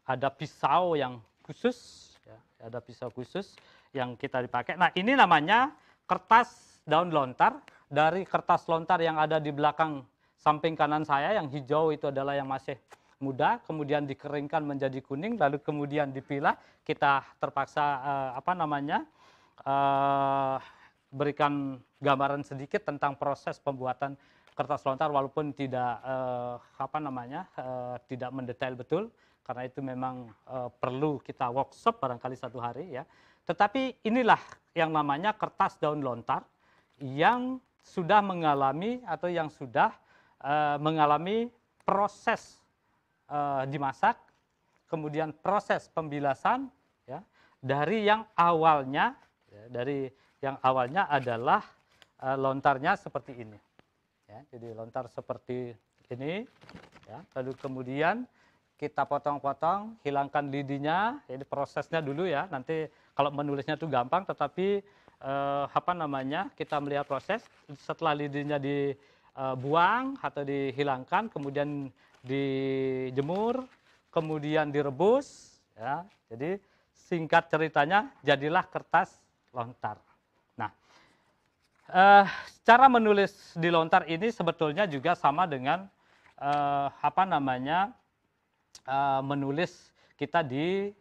[SPEAKER 1] ada pisau yang khusus, ya, ada pisau khusus yang kita dipakai. Nah, ini namanya kertas daun lontar. Dari kertas lontar yang ada di belakang samping kanan saya, yang hijau itu adalah yang masih muda, kemudian dikeringkan menjadi kuning, lalu kemudian dipilah. Kita terpaksa berikan gambaran sedikit tentang proses pembuatan kertas lontar, walaupun tidak tidak mendetail betul, karena itu memang perlu kita workshop barangkali satu hari, ya. Tetapi inilah yang namanya kertas daun lontar yang sudah mengalami atau yang sudah mengalami proses dimasak, kemudian proses pembilasan, ya, dari yang awalnya, ya, adalah lontarnya seperti ini, ya. Jadi lontar seperti ini, ya. Lalu kemudian kita potong-potong, hilangkan lidinya. Jadi prosesnya dulu ya. Nanti kalau menulisnya itu gampang, tetapi kita melihat proses. Setelah lidinya dibuang atau dihilangkan, kemudian dijemur, kemudian direbus. Ya. Jadi singkat ceritanya, jadilah kertas lontar. Nah, cara menulis di lontar ini sebetulnya juga sama dengan menulis kita di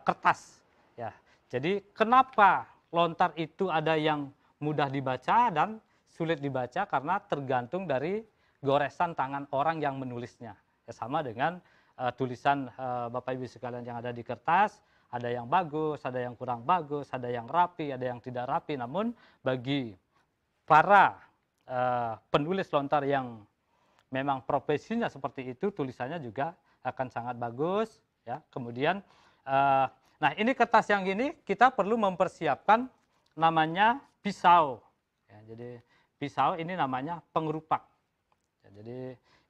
[SPEAKER 1] kertas. Ya. Jadi kenapa lontar itu ada yang mudah dibaca dan sulit dibaca, karena tergantung dari goresan tangan orang yang menulisnya. Ya, sama dengan tulisan Bapak Ibu sekalian yang ada di kertas, ada yang bagus, ada yang kurang bagus, ada yang rapi, ada yang tidak rapi. Namun bagi para penulis lontar yang memang profesinya seperti itu, tulisannya juga akan sangat bagus. Ya. Kemudian, nah ini kertas yang ini kita perlu mempersiapkan namanya pisau. Ya, jadi pisau ini namanya pengerupak. Ya, jadi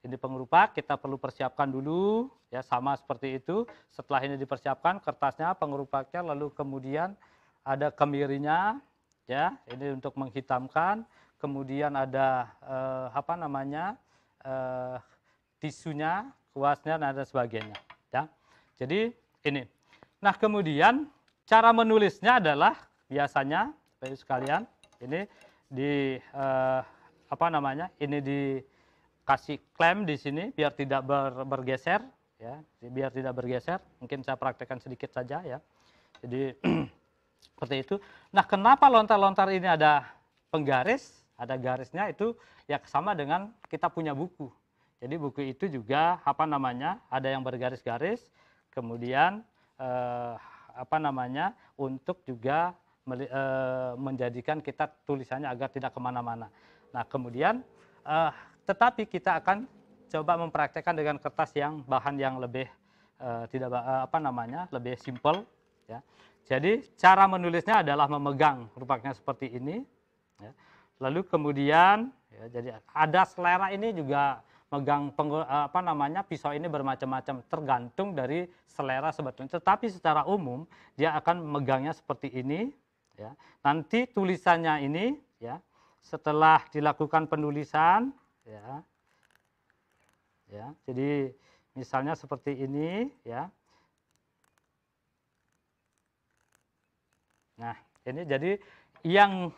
[SPEAKER 1] ini pengerupak kita perlu persiapkan dulu, ya sama seperti itu. Setelah ini dipersiapkan kertasnya, pengerupaknya, lalu kemudian ada kemirinya, ya ini untuk menghitamkan. Kemudian ada tisunya, kuasnya, dan ada sebagainya. Ya, jadi ini. Nah kemudian cara menulisnya adalah biasanya, Bapak Ibu sekalian, ini ini dikasih klem di sini biar tidak bergeser, ya, biar tidak bergeser. Mungkin saya praktekkan sedikit saja, ya. Jadi seperti itu. Nah, kenapa lontar-lontar ini ada penggaris, ada garisnya, itu ya sama dengan kita punya buku. Jadi buku itu juga ada yang bergaris-garis, kemudian untuk juga menjadikan kita tulisannya agar tidak kemana-mana. Nah kemudian tetapi kita akan coba mempraktekkan dengan kertas yang bahan yang lebih lebih simpel. Ya. Jadi cara menulisnya adalah memegang rupaknya seperti ini. Ya. Lalu kemudian ya, jadi ada selera ini juga megang pisau ini bermacam-macam, tergantung dari selera sebetulnya. Tetapi secara umum dia akan megangnya seperti ini. Ya. Nanti tulisannya ini, ya, setelah dilakukan penulisan, ya, jadi misalnya seperti ini, ya. Nah, ini jadi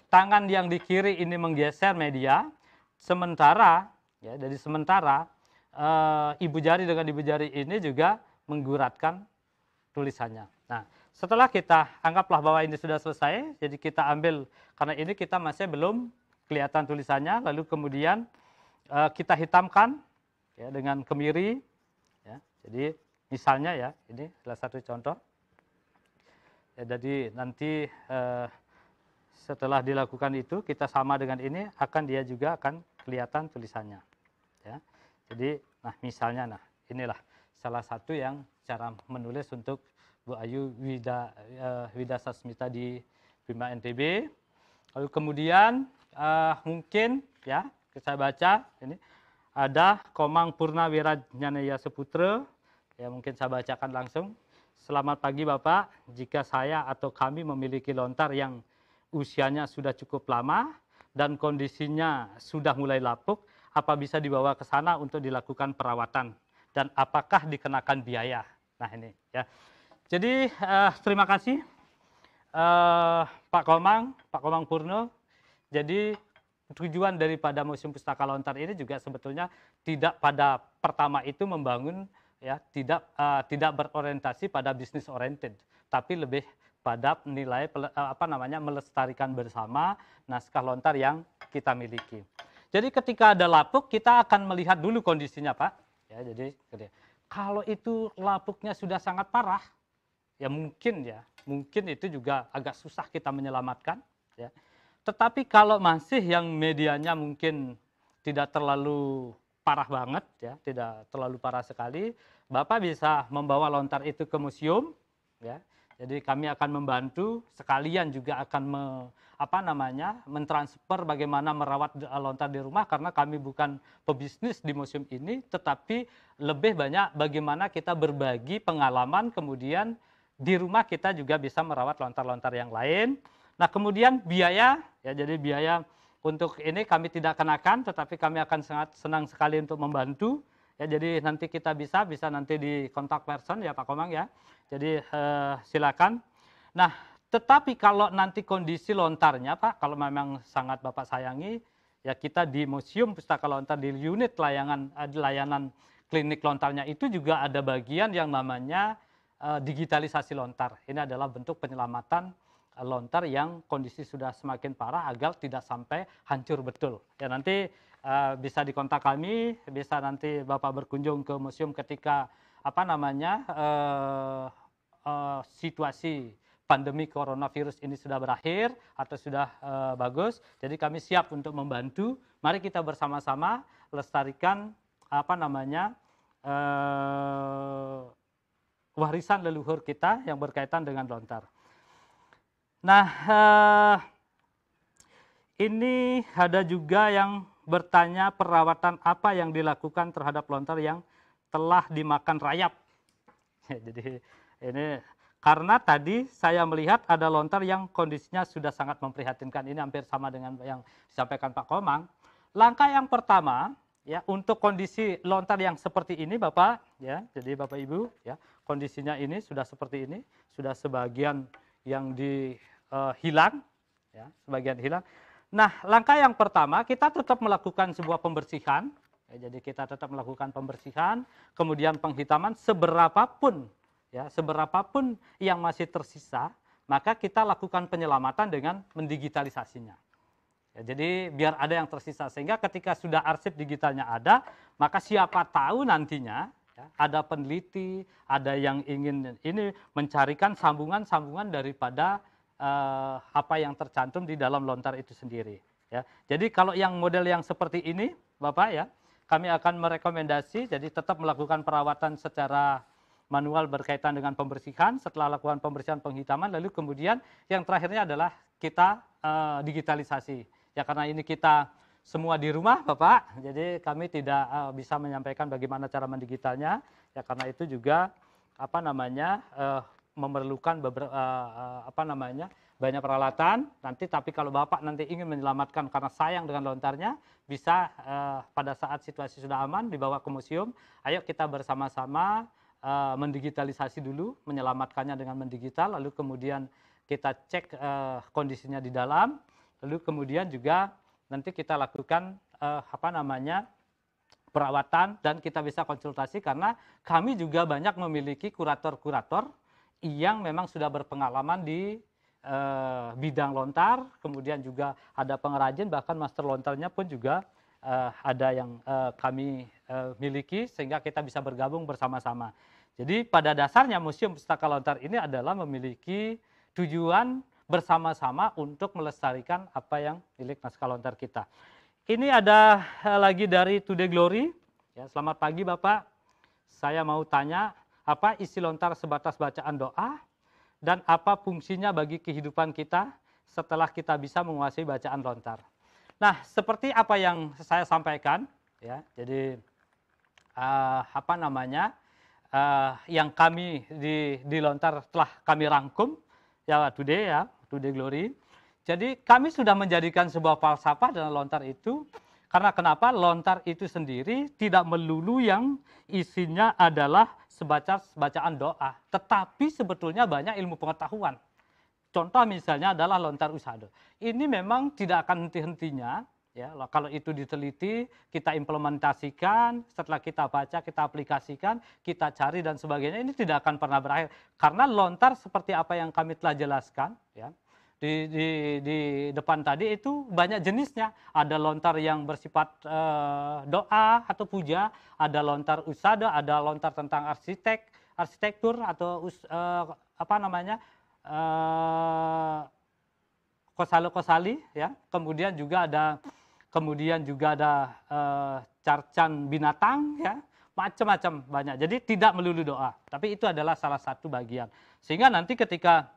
[SPEAKER 1] tangan yang di kiri ini menggeser media, sementara, ya, jadi sementara ibu jari dengan ibu jari ini juga mengguratkan tulisannya. Nah, setelah kita anggaplah bahwa ini sudah selesai, jadi kita ambil, karena ini kita masih belum kelihatan tulisannya, lalu kemudian kita hitamkan, ya, dengan kemiri. Ya. Jadi misalnya, ya, ini salah satu contoh. Ya, jadi nanti setelah dilakukan itu, kita sama dengan ini, dia juga akan kelihatan tulisannya. Ya. Jadi, nah misalnya, nah inilah salah satu yang cara menulis untuk Bu Ayu Widasasmita di Bima NTB. Lalu kemudian mungkin, ya, saya baca ini ada Komang Purnawira Nyanaya Seputra. Ya, mungkin saya bacakan langsung. Selamat pagi Bapak, jika saya atau kami memiliki lontar yang usianya sudah cukup lama dan kondisinya sudah mulai lapuk, apa bisa dibawa ke sana untuk dilakukan perawatan dan apakah dikenakan biaya? Nah ini, ya. Jadi terima kasih Pak Komang Purno. Jadi tujuan daripada Museum Pustaka Lontar ini juga sebetulnya tidak pada pertama itu membangun, ya, tidak berorientasi pada bisnis oriented, tapi lebih pada nilai melestarikan bersama naskah lontar yang kita miliki. Jadi ketika ada lapuk kita akan melihat dulu kondisinya, Pak. Ya, jadi kalau itu lapuknya sudah sangat parah, ya mungkin itu juga agak susah kita menyelamatkan, ya. Tetapi kalau masih yang medianya mungkin tidak terlalu parah banget, ya, tidak terlalu parah sekali, Bapak bisa membawa lontar itu ke museum, ya. Jadi kami akan membantu, sekalian juga akan mentransfer bagaimana merawat lontar di rumah, karena kami bukan pebisnis di museum ini, tetapi lebih banyak bagaimana kita berbagi pengalaman, kemudian di rumah kita juga bisa merawat lontar-lontar yang lain. Nah, kemudian biaya, ya, jadi biaya untuk ini kami tidak kenakan, tetapi kami akan sangat senang sekali untuk membantu. Ya, jadi nanti kita bisa nanti di kontak person ya Pak Komang ya. Jadi silakan. Nah, tetapi kalau nanti kondisi lontarnya Pak, kalau memang sangat Bapak sayangi, ya kita di Museum Pustaka Lontar di unit layanan klinik lontarnya itu juga ada bagian yang namanya digitalisasi lontar. Ini adalah bentuk penyelamatan lontar yang kondisi sudah semakin parah agar tidak sampai hancur betul. Ya nanti bisa dikontak kami, bisa nanti Bapak berkunjung ke museum ketika situasi pandemi coronavirus ini sudah berakhir atau sudah bagus. Jadi kami siap untuk membantu. Mari kita bersama-sama lestarikan warisan leluhur kita yang berkaitan dengan lontar. Nah, ini ada juga yang bertanya perawatan apa yang dilakukan terhadap lontar yang telah dimakan rayap. Jadi ini karena tadi saya melihat ada lontar yang kondisinya sudah sangat memprihatinkan. Ini hampir sama dengan yang disampaikan Pak Komang. Langkah yang pertama ya untuk kondisi lontar yang seperti ini Bapak ya. Jadi Bapak Ibu ya, kondisinya ini sudah seperti ini, sudah sebagian yang hilang ya, sebagian hilang. Nah, langkah yang pertama kita tetap melakukan sebuah pembersihan. Ya, jadi kita tetap melakukan pembersihan, kemudian penghitaman seberapapun yang masih tersisa, maka kita lakukan penyelamatan dengan mendigitalisasinya. Ya, jadi biar ada yang tersisa, sehingga ketika sudah arsip digitalnya ada, maka siapa tahu nantinya ya, ada peneliti, ada yang ingin ini mencarikan sambungan-sambungan daripada apa yang tercantum di dalam lontar itu sendiri. Ya. Jadi kalau yang model yang seperti ini, Bapak ya, kami akan merekomendasi, jadi tetap melakukan perawatan secara manual berkaitan dengan pembersihan, setelah lakukan pembersihan penghitaman, lalu kemudian yang terakhirnya adalah kita digitalisasi. Ya karena ini kita semua di rumah Bapak, jadi kami tidak bisa menyampaikan bagaimana cara mendigitalnya, ya karena itu juga memerlukan banyak peralatan nanti, tapi kalau Bapak nanti ingin menyelamatkan karena sayang dengan lontarnya, bisa pada saat situasi sudah aman dibawa ke museum, ayo kita bersama-sama mendigitalisasi dulu, menyelamatkannya dengan mendigital, lalu kemudian kita cek kondisinya di dalam, lalu kemudian juga nanti kita lakukan perawatan dan kita bisa konsultasi karena kami juga banyak memiliki kurator-kurator yang memang sudah berpengalaman di bidang lontar, kemudian juga ada pengrajin, bahkan master lontarnya pun juga ada yang kami miliki, sehingga kita bisa bergabung bersama-sama. Jadi pada dasarnya Museum Pustaka Lontar ini adalah memiliki tujuan bersama-sama untuk melestarikan apa yang milik naskah lontar kita. Ini ada lagi dari Today Glory. Ya, selamat pagi Bapak, saya mau tanya, apa isi lontar sebatas bacaan doa dan apa fungsinya bagi kehidupan kita setelah kita bisa menguasai bacaan lontar. Nah, seperti apa yang saya sampaikan, ya, jadi yang kami di lontar telah kami rangkum, ya Today Glory. Jadi kami sudah menjadikan sebuah falsafah dalam lontar itu. Karena kenapa? Lontar itu sendiri tidak melulu yang isinya adalah bacaan doa, tetapi sebetulnya banyak ilmu pengetahuan. Contoh misalnya adalah lontar usado. Ini memang tidak akan henti-hentinya, ya. Kalau itu diteliti, kita implementasikan, setelah kita baca, kita aplikasikan, kita cari dan sebagainya, ini tidak akan pernah berakhir. Karena lontar seperti apa yang kami telah jelaskan, ya. Di depan tadi itu banyak jenisnya. Ada lontar yang bersifat doa atau puja, ada lontar usada, ada lontar tentang arsitektur atau kosali, ya. Kemudian juga ada carcan binatang, ya. macam-macam banyak. Jadi tidak melulu doa, tapi itu adalah salah satu bagian. Sehingga nanti ketika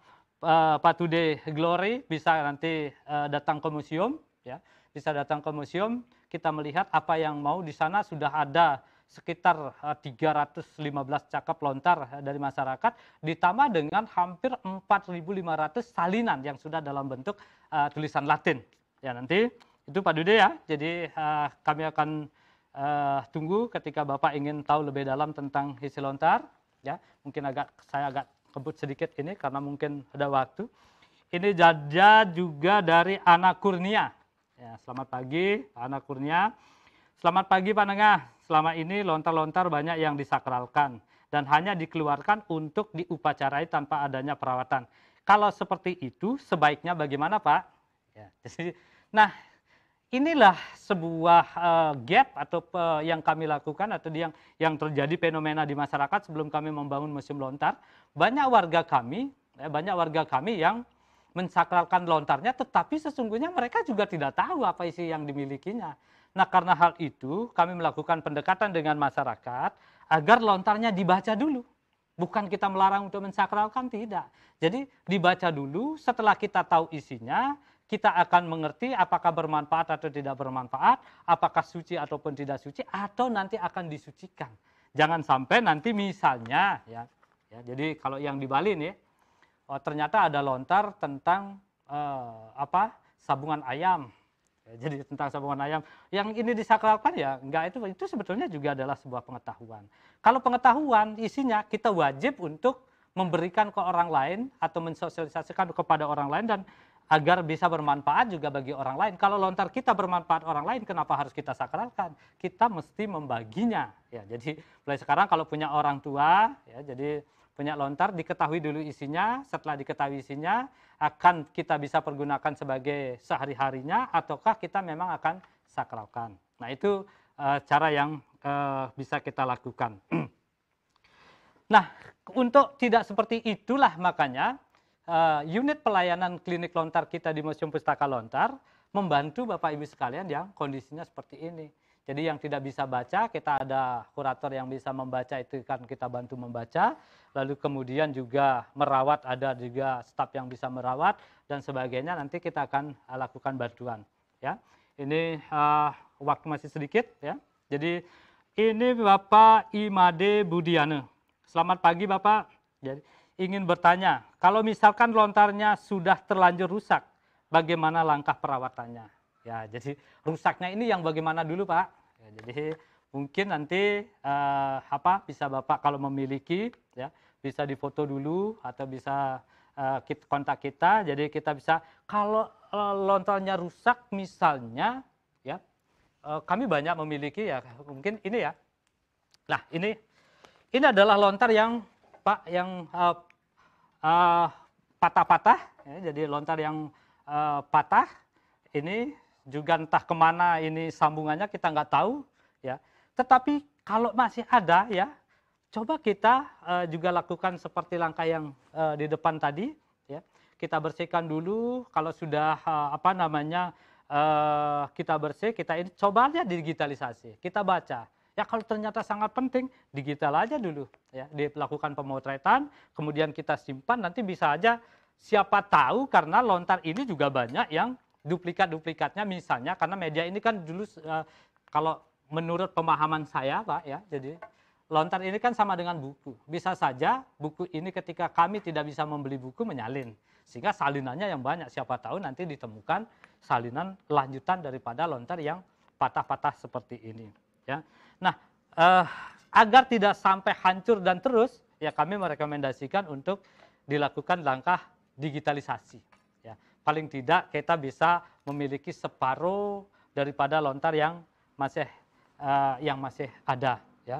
[SPEAKER 1] Pak Today Glory bisa nanti datang ke museum, ya, bisa datang ke museum, kita melihat apa yang mau di sana sudah ada sekitar 315 cakap lontar dari masyarakat, ditambah dengan hampir 4.500 salinan yang sudah dalam bentuk tulisan Latin. Ya nanti itu Pak Dude ya. Jadi kami akan tunggu ketika Bapak ingin tahu lebih dalam tentang isi lontar. Ya mungkin saya agak kebut sedikit ini karena mungkin ada waktu. Ini jajah juga dari Ana Kurnia. Ya, selamat pagi Pak Ana Kurnia. Selamat pagi Pak Nengah. Selama ini lontar-lontar banyak yang disakralkan dan hanya dikeluarkan untuk diupacarai tanpa adanya perawatan. Kalau seperti itu sebaiknya bagaimana Pak? Ya, jadi, nah inilah sebuah gap atau yang kami lakukan atau yang terjadi fenomena di masyarakat sebelum kami membangun museum lontar. Banyak warga kami yang mensakralkan lontarnya, tetapi sesungguhnya mereka juga tidak tahu apa isi yang dimilikinya. Nah karena hal itu kami melakukan pendekatan dengan masyarakat agar lontarnya dibaca dulu. Bukan kita melarang untuk mensakralkan, tidak. Jadi dibaca dulu, setelah kita tahu isinya, kita akan mengerti apakah bermanfaat atau tidak bermanfaat, apakah suci ataupun tidak suci, atau nanti akan disucikan. Jangan sampai nanti misalnya, ya jadi kalau yang di Bali nih, ternyata ada lontar tentang sabungan ayam. Ya, jadi tentang sabungan ayam yang ini disakralkan ya enggak, itu sebetulnya juga adalah sebuah pengetahuan. Kalau pengetahuan isinya kita wajib untuk memberikan ke orang lain atau mensosialisasikan kepada orang lain dan agar bisa bermanfaat juga bagi orang lain. Kalau lontar kita bermanfaat orang lain, kenapa harus kita sakralkan? Kita mesti membaginya. Ya, jadi mulai sekarang kalau punya orang tua, ya, jadi punya lontar diketahui dulu isinya. Setelah diketahui isinya, akan kita bisa pergunakan sebagai sehari-harinya, ataukah kita memang akan sakralkan. Nah itu cara yang bisa kita lakukan. Nah untuk tidak seperti itulah makanya unit pelayanan klinik lontar kita di Museum Pustaka Lontar membantu Bapak Ibu sekalian yang kondisinya seperti ini. Jadi yang tidak bisa baca, kita ada kurator yang bisa membaca, itu kan kita bantu membaca. Lalu kemudian juga merawat, ada juga staf yang bisa merawat dan sebagainya. Nanti kita akan lakukan bantuan. Ya, ini waktu masih sedikit. Ya, jadi ini Bapak Imade Budiane. Selamat pagi Bapak. Jadi ingin bertanya, kalau misalkan lontarnya sudah terlanjur rusak, bagaimana langkah perawatannya? Ya, jadi rusaknya ini yang bagaimana dulu Pak? Ya, jadi mungkin nanti bisa Bapak kalau memiliki, ya bisa difoto dulu atau bisa kontak kita. Jadi kita bisa kalau lontarnya rusak misalnya, ya kami banyak memiliki ya mungkin ini ya. Nah ini adalah lontar yang Pak yang patah-patah, ya, jadi lontar yang patah ini. Juga entah kemana ini sambungannya kita nggak tahu, ya. Tetapi kalau masih ada, ya, coba kita juga lakukan seperti langkah yang di depan tadi, ya. Kita bersihkan dulu. Kalau sudah kita bersih, kita ini coba aja digitalisasi, kita baca. Ya kalau ternyata sangat penting, digital aja dulu, ya. Dilakukan pemotretan, kemudian kita simpan. Nanti bisa aja siapa tahu karena lontar ini juga banyak yang duplikat-duplikatnya misalnya, karena media ini kan dulu kalau menurut pemahaman saya Pak, ya, jadi lontar ini kan sama dengan buku. Bisa saja buku ini ketika kami tidak bisa membeli buku menyalin, sehingga salinannya yang banyak, siapa tahu nanti ditemukan salinan lanjutan daripada lontar yang patah-patah seperti ini, ya. Nah agar tidak sampai hancur dan terus, ya kami merekomendasikan untuk dilakukan langkah digitalisasi. Paling tidak kita bisa memiliki separuh daripada lontar yang masih ada, ya.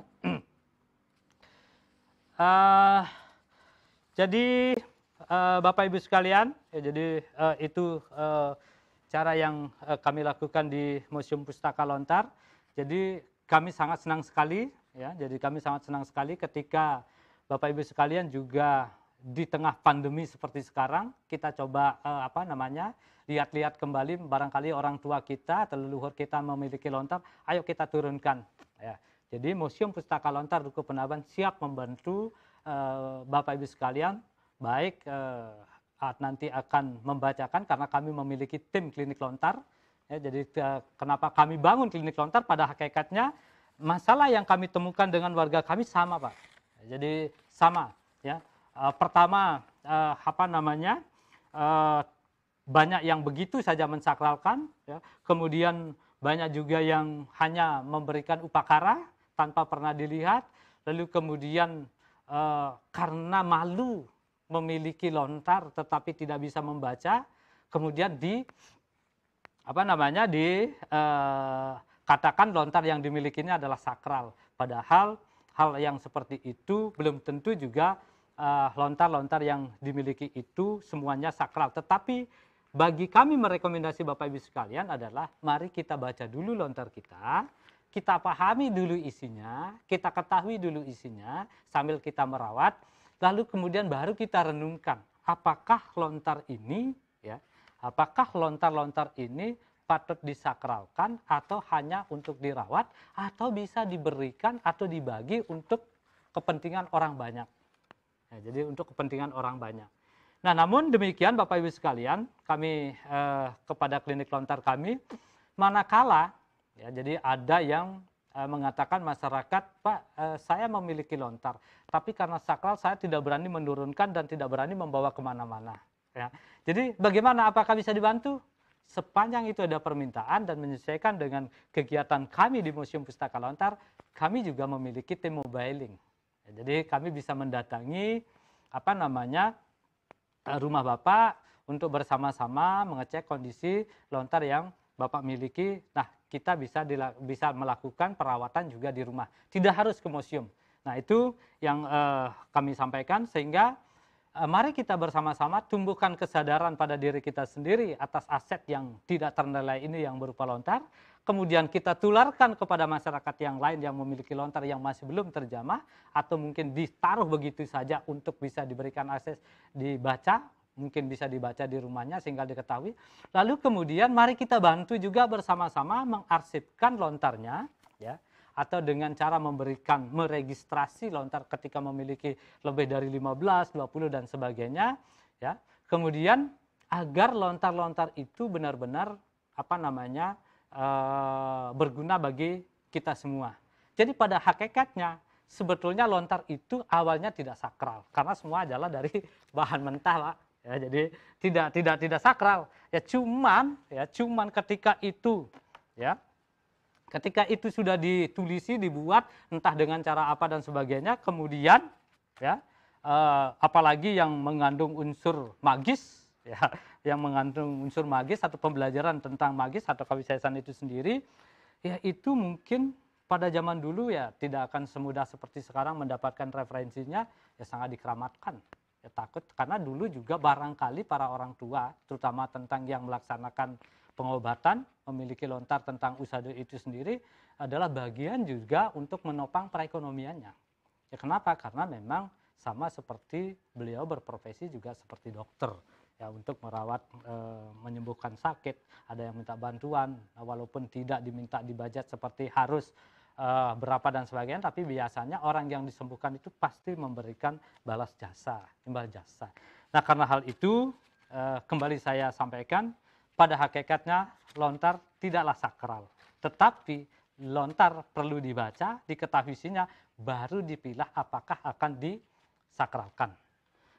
[SPEAKER 1] Jadi Bapak Ibu sekalian, ya, jadi itu cara yang kami lakukan di Museum Pustaka Lontar. Jadi kami sangat senang sekali, ya. Jadi kami sangat senang sekali ketika Bapak Ibu sekalian juga di tengah pandemi seperti sekarang, kita coba lihat-lihat kembali, barangkali orang tua kita atau leluhur kita memiliki lontar, ayo kita turunkan. Ya. Jadi Museum Pustaka Lontar Dukuh Penaban siap membantu Bapak Ibu sekalian, baik nanti akan membacakan karena kami memiliki tim klinik lontar. Ya, jadi kenapa kami bangun klinik lontar, pada hakikatnya masalah yang kami temukan dengan warga kami sama, Pak. Jadi sama. Ya. Pertama banyak yang begitu saja mensakralkan, ya. Kemudian banyak juga yang hanya memberikan upakara tanpa pernah dilihat, lalu kemudian karena malu memiliki lontar tetapi tidak bisa membaca, kemudian katakan lontar yang dimilikinya adalah sakral. Padahal hal yang seperti itu belum tentu juga lontar-lontar yang dimiliki itu semuanya sakral. Tetapi bagi kami merekomendasi Bapak Ibu sekalian adalah mari kita baca dulu lontar kita pahami dulu isinya, kita ketahui dulu isinya sambil kita merawat, lalu kemudian baru kita renungkan apakah lontar ini patut disakralkan atau hanya untuk dirawat atau bisa diberikan atau dibagi untuk kepentingan orang banyak. Ya, jadi untuk kepentingan orang banyak. Nah, namun demikian Bapak Ibu sekalian, kami kepada klinik lontar kami, manakala ya, jadi ada yang mengatakan masyarakat, Pak, saya memiliki lontar, tapi karena sakral saya tidak berani menurunkan dan tidak berani membawa kemana-mana. Ya. Jadi bagaimana, apakah bisa dibantu? Sepanjang itu ada permintaan dan menyesuaikan dengan kegiatan kami di Museum Pustaka Lontar, kami juga memiliki tim mobiling. Ya, jadi kami bisa mendatangi rumah Bapak untuk bersama-sama mengecek kondisi lontar yang Bapak miliki. Nah, kita bisa melakukan perawatan juga di rumah. Tidak harus ke museum. Nah, itu yang kami sampaikan, sehingga mari kita bersama-sama tumbuhkan kesadaran pada diri kita sendiri atas aset yang tidak ternilai ini yang berupa lontar. Kemudian kita tularkan kepada masyarakat yang lain yang memiliki lontar yang masih belum terjamah atau mungkin ditaruh begitu saja untuk bisa diberikan akses dibaca, mungkin bisa dibaca di rumahnya sehingga diketahui. Lalu kemudian mari kita bantu juga bersama-sama mengarsipkan lontarnya, ya, atau dengan cara meregistrasi lontar ketika memiliki lebih dari 15, 20 dan sebagainya, ya. Kemudian agar lontar-lontar itu benar-benar berguna bagi kita semua. Jadi pada hakikatnya sebetulnya lontar itu awalnya tidak sakral karena semua adalah dari bahan mentah, Pak. Ya, jadi tidak sakral. Ya cuman ketika itu sudah ditulisi, dibuat entah dengan cara apa dan sebagainya, kemudian ya apalagi yang mengandung unsur magis, ya, yang mengandung unsur magis atau pembelajaran tentang magis atau kewisaisan itu sendiri, ya itu mungkin pada zaman dulu ya tidak akan semudah seperti sekarang mendapatkan referensinya, ya sangat dikeramatkan. Ya, takut karena dulu juga barangkali para orang tua, terutama tentang yang melaksanakan pengobatan, memiliki lontar tentang usaha itu sendiri adalah bagian juga untuk menopang perekonomiannya. Ya kenapa? Karena memang sama seperti beliau berprofesi juga seperti dokter. Ya, untuk merawat, menyembuhkan sakit, ada yang minta bantuan, walaupun tidak diminta dibajat seperti harus berapa dan sebagainya, tapi biasanya orang yang disembuhkan itu pasti memberikan balas jasa, imbal jasa. Nah, karena hal itu, kembali saya sampaikan, pada hakikatnya lontar tidaklah sakral, tetapi lontar perlu dibaca, diketahui isinya, baru dipilah apakah akan disakralkan.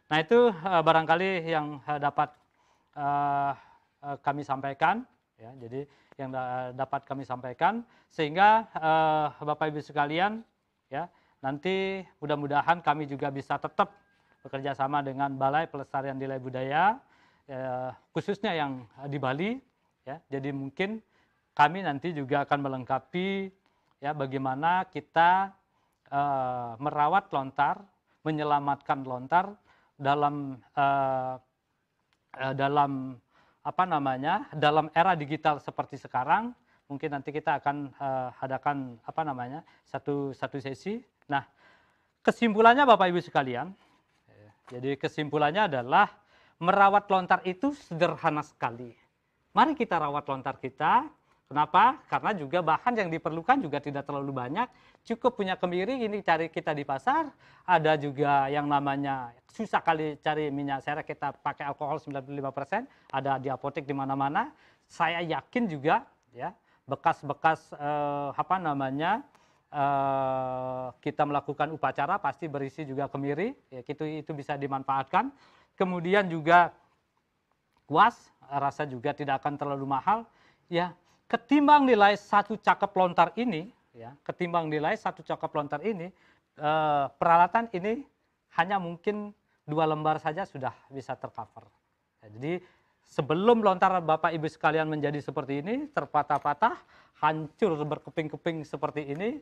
[SPEAKER 1] Nah, itu barangkali yang dapat kami sampaikan, ya. Jadi yang dapat kami sampaikan, sehingga Bapak Ibu sekalian, ya, nanti mudah-mudahan kami juga bisa tetap bekerja sama dengan Balai Pelestarian Nilai Budaya, khususnya yang di Bali, ya. Jadi mungkin kami nanti juga akan melengkapi, ya, bagaimana kita merawat lontar, menyelamatkan lontar dalam dalam era digital seperti sekarang. Mungkin nanti kita akan adakan satu sesi. Nah, kesimpulannya Bapak Ibu sekalian, jadi kesimpulannya adalah merawat lontar itu sederhana sekali. Mari kita rawat lontar kita, Kenapa? Karena juga bahan yang diperlukan juga tidak terlalu banyak. Cukup punya kemiri, ini cari kita di pasar. Ada juga yang namanya susah kali cari minyak sereh, kita pakai alkohol 95%. Ada di apotek di mana-mana. Saya yakin juga ya bekas-bekas kita melakukan upacara pasti berisi juga kemiri. Ya, itu bisa dimanfaatkan. Kemudian juga kuas, rasa juga tidak akan terlalu mahal. Ya, ketimbang nilai satu cakep lontar ini, peralatan ini hanya mungkin 2 lembar saja sudah bisa tercover. Ya, jadi sebelum lontar Bapak Ibu sekalian menjadi seperti ini, terpatah-patah, hancur berkeping-keping seperti ini,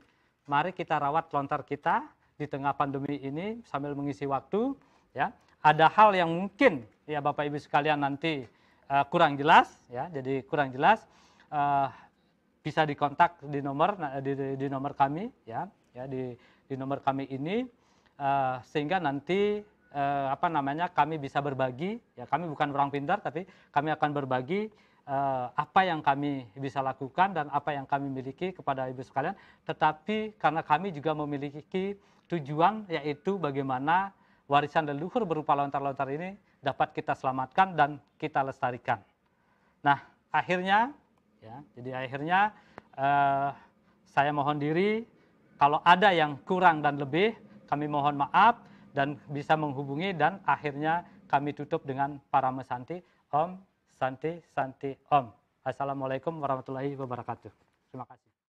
[SPEAKER 1] mari kita rawat lontar kita di tengah pandemi ini sambil mengisi waktu. Ya, ada hal yang mungkin ya Bapak Ibu sekalian nanti kurang jelas, ya, jadi kurang jelas. Bisa dikontak di nomor kami ya di nomor kami ini sehingga nanti kami bisa berbagi ya, kami bukan orang pintar tapi kami akan berbagi apa yang kami bisa lakukan dan apa yang kami miliki kepada ibu sekalian, tetapi karena kami juga memiliki tujuan yaitu bagaimana warisan leluhur berupa lontar-lontar ini dapat kita selamatkan dan kita lestarikan. Nah, akhirnya saya mohon diri, kalau ada yang kurang dan lebih, kami mohon maaf dan bisa menghubungi, dan akhirnya kami tutup dengan Parama Santi. Om Santi Santi Om. Assalamualaikum warahmatullahi wabarakatuh. Terima kasih.